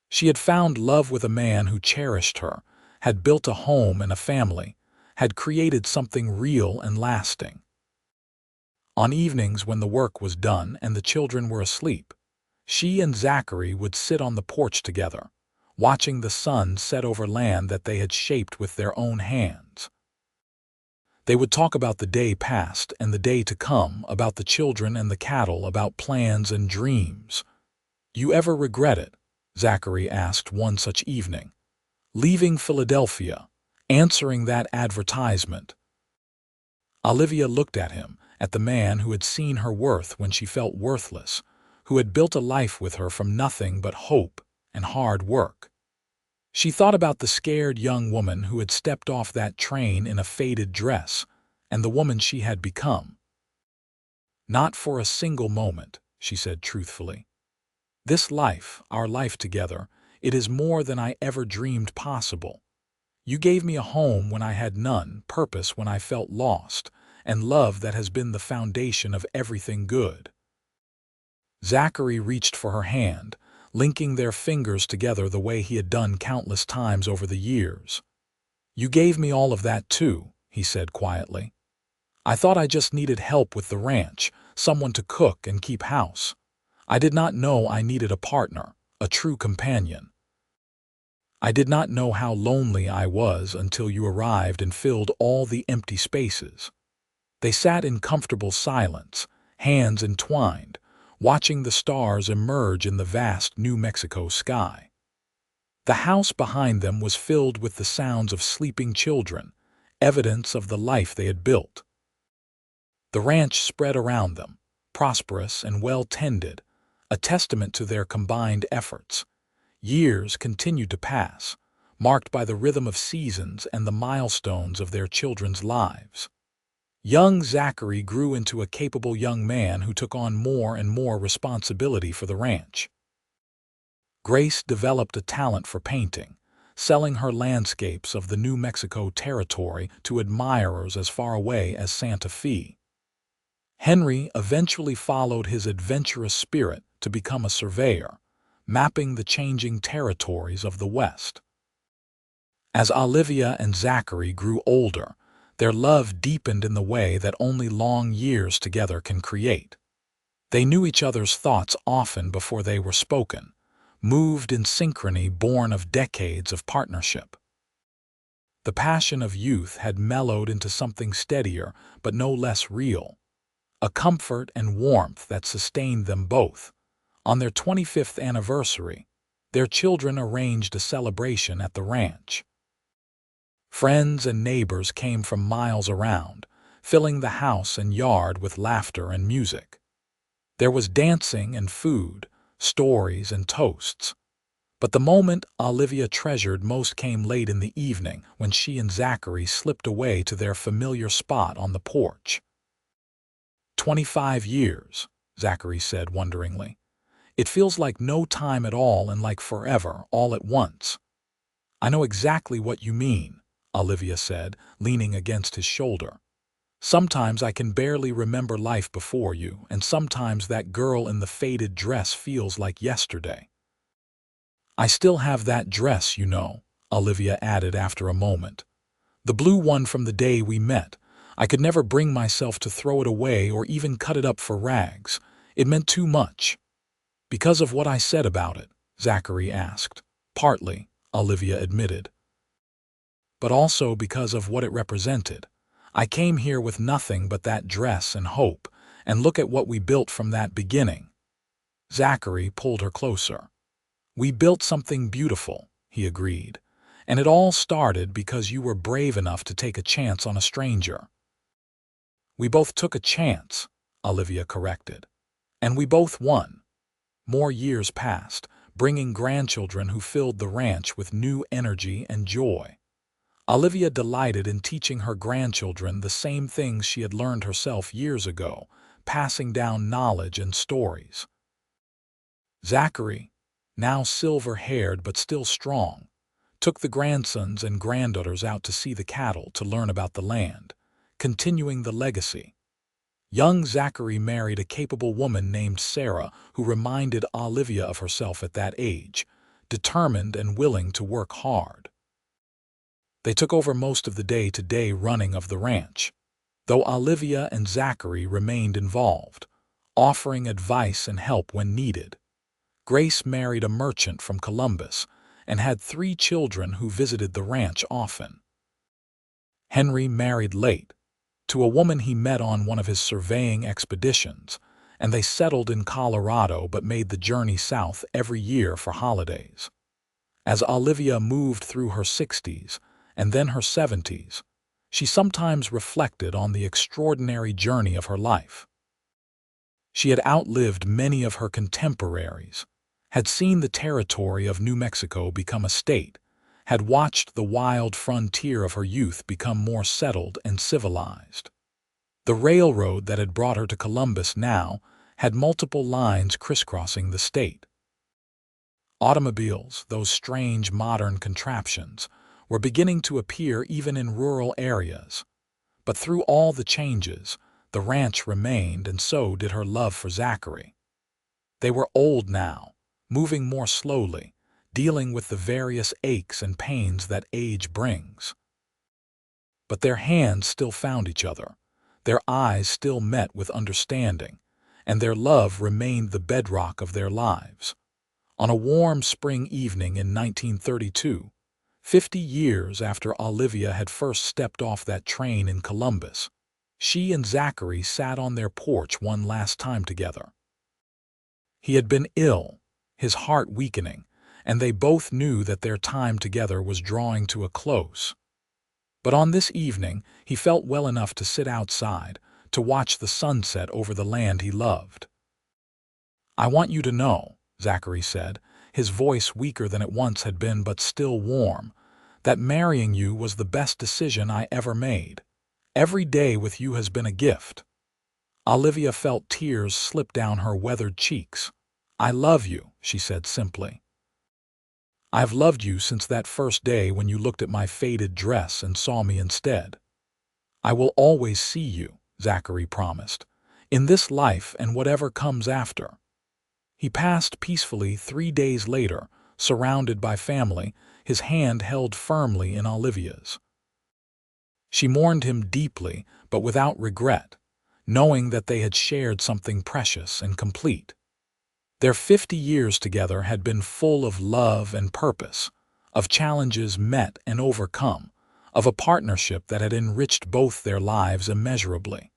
She had found love with a man who cherished her, had built a home and a family, had created something real and lasting. On evenings when the work was done and the children were asleep, she and Zachary would sit on the porch together, watching the sun set over land that they had shaped with their own hands. They would talk about the day past and the day to come, about the children and the cattle, about plans and dreams. "You ever regret it?" Zachary asked one such evening. "Leaving Philadelphia, answering that advertisement." Olivia looked at him, at the man who had seen her worth when she felt worthless, who had built a life with her from nothing but hope and hard work. She thought about the scared young woman who had stepped off that train in a faded dress, and the woman she had become. "Not for a single moment," she said truthfully. "This life, our life together, it is more than I ever dreamed possible. You gave me a home when I had none, purpose when I felt lost, and love that has been the foundation of everything good." Zachary reached for her hand, linking their fingers together the way he had done countless times over the years. "You gave me all of that too," he said quietly. "I thought I just needed help with the ranch, someone to cook and keep house. I did not know I needed a partner, a true companion. I did not know how lonely I was until you arrived and filled all the empty spaces." They sat in comfortable silence, hands entwined, watching the stars emerge in the vast New Mexico sky. The house behind them was filled with the sounds of sleeping children, evidence of the life they had built. The ranch spread around them, prosperous and well-tended, a testament to their combined efforts. Years continued to pass, marked by the rhythm of seasons and the milestones of their children's lives. Young Zachary grew into a capable young man who took on more and more responsibility for the ranch. Grace developed a talent for painting, selling her landscapes of the New Mexico territory to admirers as far away as Santa Fe. Henry eventually followed his adventurous spirit to become a surveyor, mapping the changing territories of the West. As Olivia and Zachary grew older, their love deepened in the way that only long years together can create. They knew each other's thoughts often before they were spoken, moved in synchrony born of decades of partnership. The passion of youth had mellowed into something steadier but no less real, a comfort and warmth that sustained them both. On their 25th anniversary, their children arranged a celebration at the ranch. Friends and neighbors came from miles around, filling the house and yard with laughter and music. There was dancing and food, stories and toasts. But the moment Olivia treasured most came late in the evening when she and Zachary slipped away to their familiar spot on the porch. 25 years, Zachary said wonderingly. "It feels like no time at all and like forever, all at once." "I know exactly what you mean," Olivia said, leaning against his shoulder. "Sometimes I can barely remember life before you, and sometimes that girl in the faded dress feels like yesterday." "I still have that dress, you know," Olivia added after a moment. "The blue one from the day we met. I could never bring myself to throw it away or even cut it up for rags. It meant too much." "Because of what I said about it?" Zachary asked. "Partly," Olivia admitted. "But also because of what it represented. I came here with nothing but that dress and hope, and look at what we built from that beginning." Zachary pulled her closer. "We built something beautiful," he agreed, "and it all started because you were brave enough to take a chance on a stranger." "We both took a chance," Olivia corrected. "And we both won." More years passed, bringing grandchildren who filled the ranch with new energy and joy. Olivia delighted in teaching her grandchildren the same things she had learned herself years ago, passing down knowledge and stories. Zachary, now silver-haired but still strong, took the grandsons and granddaughters out to see the cattle to learn about the land, continuing the legacy. Young Zachary married a capable woman named Sarah who reminded Olivia of herself at that age, determined and willing to work hard. They took over most of the day-to-day running of the ranch, though Olivia and Zachary remained involved, offering advice and help when needed. Grace married a merchant from Columbus and had 3 children who visited the ranch often. Henry married late, to a woman he met on one of his surveying expeditions, and they settled in Colorado but made the journey south every year for holidays. As Olivia moved through her 60s and then her 70s, she sometimes reflected on the extraordinary journey of her life. She had outlived many of her contemporaries, had seen the territory of New Mexico become a state, had watched the wild frontier of her youth become more settled and civilized. The railroad that had brought her to Columbus now had multiple lines crisscrossing the state. Automobiles, those strange modern contraptions, were beginning to appear even in rural areas. But through all the changes, the ranch remained, and so did her love for Zachary. They were old now, moving more slowly, dealing with the various aches and pains that age brings. But their hands still found each other, their eyes still met with understanding, and their love remained the bedrock of their lives. On a warm spring evening in 1932, 50 years after Olivia had first stepped off that train in Columbus, she and Zachary sat on their porch one last time together. He had been ill, his heart weakening, and they both knew that their time together was drawing to a close. But on this evening, he felt well enough to sit outside, to watch the sunset over the land he loved. "I want you to know," Zachary said, his voice weaker than it once had been but still warm, "that marrying you was the best decision I ever made. Every day with you has been a gift." Olivia felt tears slip down her weathered cheeks. "I love you," she said simply. "I've loved you since that first day when you looked at my faded dress and saw me instead." "I will always see you," Zachary promised, "in this life and whatever comes after." He passed peacefully 3 days later, surrounded by family, his hand held firmly in Olivia's. She mourned him deeply, but without regret, knowing that they had shared something precious and complete. Their 50 years together had been full of love and purpose, of challenges met and overcome, of a partnership that had enriched both their lives immeasurably.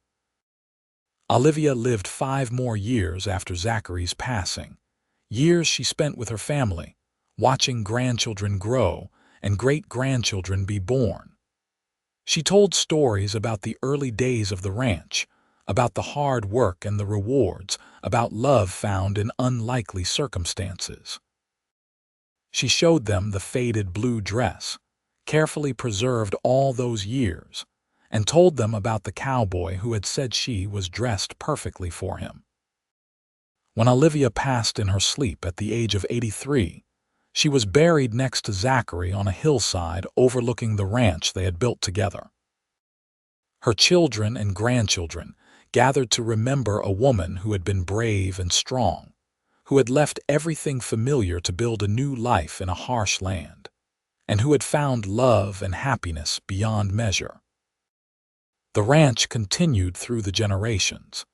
Olivia lived 5 more years after Zachary's passing, years she spent with her family, watching grandchildren grow and great-grandchildren be born. She told stories about the early days of the ranch, about the hard work and the rewards, about love found in unlikely circumstances. She showed them the faded blue dress, carefully preserved all those years, and told them about the cowboy who had said she was dressed perfectly for him. When Olivia passed in her sleep at the age of 83, she was buried next to Zachary on a hillside overlooking the ranch they had built together. Her children and grandchildren gathered to remember a woman who had been brave and strong, who had left everything familiar to build a new life in a harsh land, and who had found love and happiness beyond measure. The ranch continued through the generations,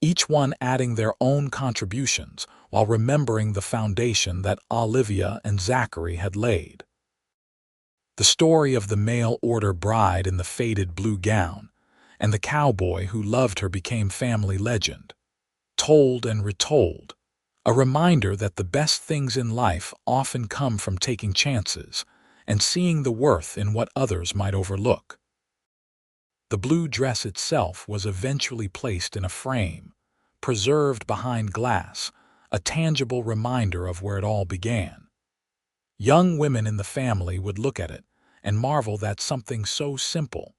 each one adding their own contributions while remembering the foundation that Olivia and Zachary had laid. The story of the mail-order bride in the faded blue gown and the cowboy who loved her became family legend, told and retold, a reminder that the best things in life often come from taking chances and seeing the worth in what others might overlook. The blue dress itself was eventually placed in a frame, preserved behind glass, a tangible reminder of where it all began. Young women in the family would look at it and marvel that something so simple,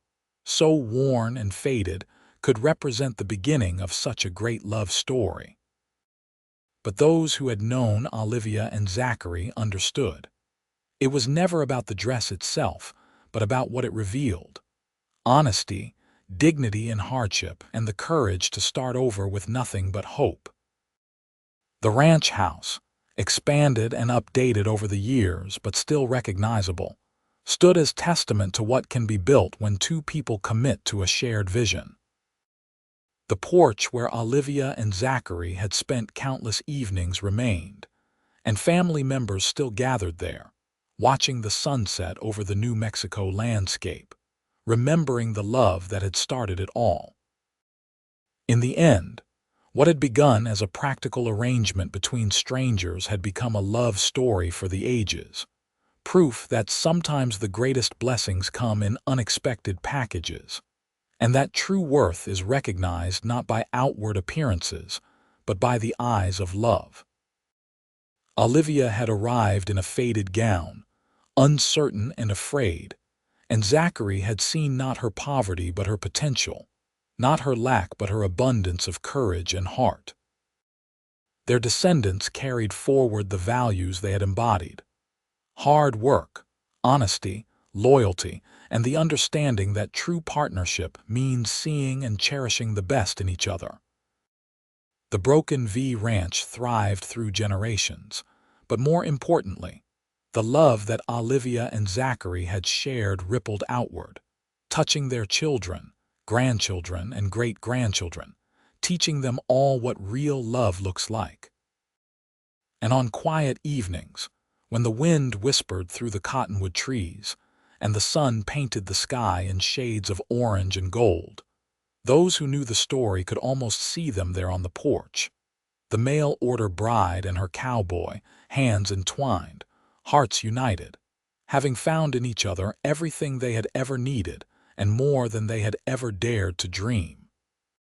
so worn and faded, could represent the beginning of such a great love story. But those who had known Olivia and Zachary understood. It was never about the dress itself, but about what it revealed: honesty, dignity in hardship, and the courage to start over with nothing but hope. The ranch house, expanded and updated over the years but still recognizable, stood as testament to what can be built when two people commit to a shared vision. The porch where Olivia and Zachary had spent countless evenings remained, and family members still gathered there, watching the sunset over the New Mexico landscape, remembering the love that had started it all. In the end, what had begun as a practical arrangement between strangers had become a love story for the ages, proof that sometimes the greatest blessings come in unexpected packages, and that true worth is recognized not by outward appearances, but by the eyes of love. Olivia had arrived in a faded gown, uncertain and afraid, and Zachary had seen not her poverty but her potential, not her lack but her abundance of courage and heart. Their descendants carried forward the values they had embodied: hard work, honesty, loyalty, and the understanding that true partnership means seeing and cherishing the best in each other. The Broken V Ranch thrived through generations, but more importantly, the love that Olivia and Zachary had shared rippled outward, touching their children, grandchildren, and great-grandchildren, teaching them all what real love looks like. And on quiet evenings, when the wind whispered through the cottonwood trees and the sun painted the sky in shades of orange and gold, those who knew the story could almost see them there on the porch. The mail-order bride and her cowboy, hands entwined, hearts united, having found in each other everything they had ever needed and more than they had ever dared to dream.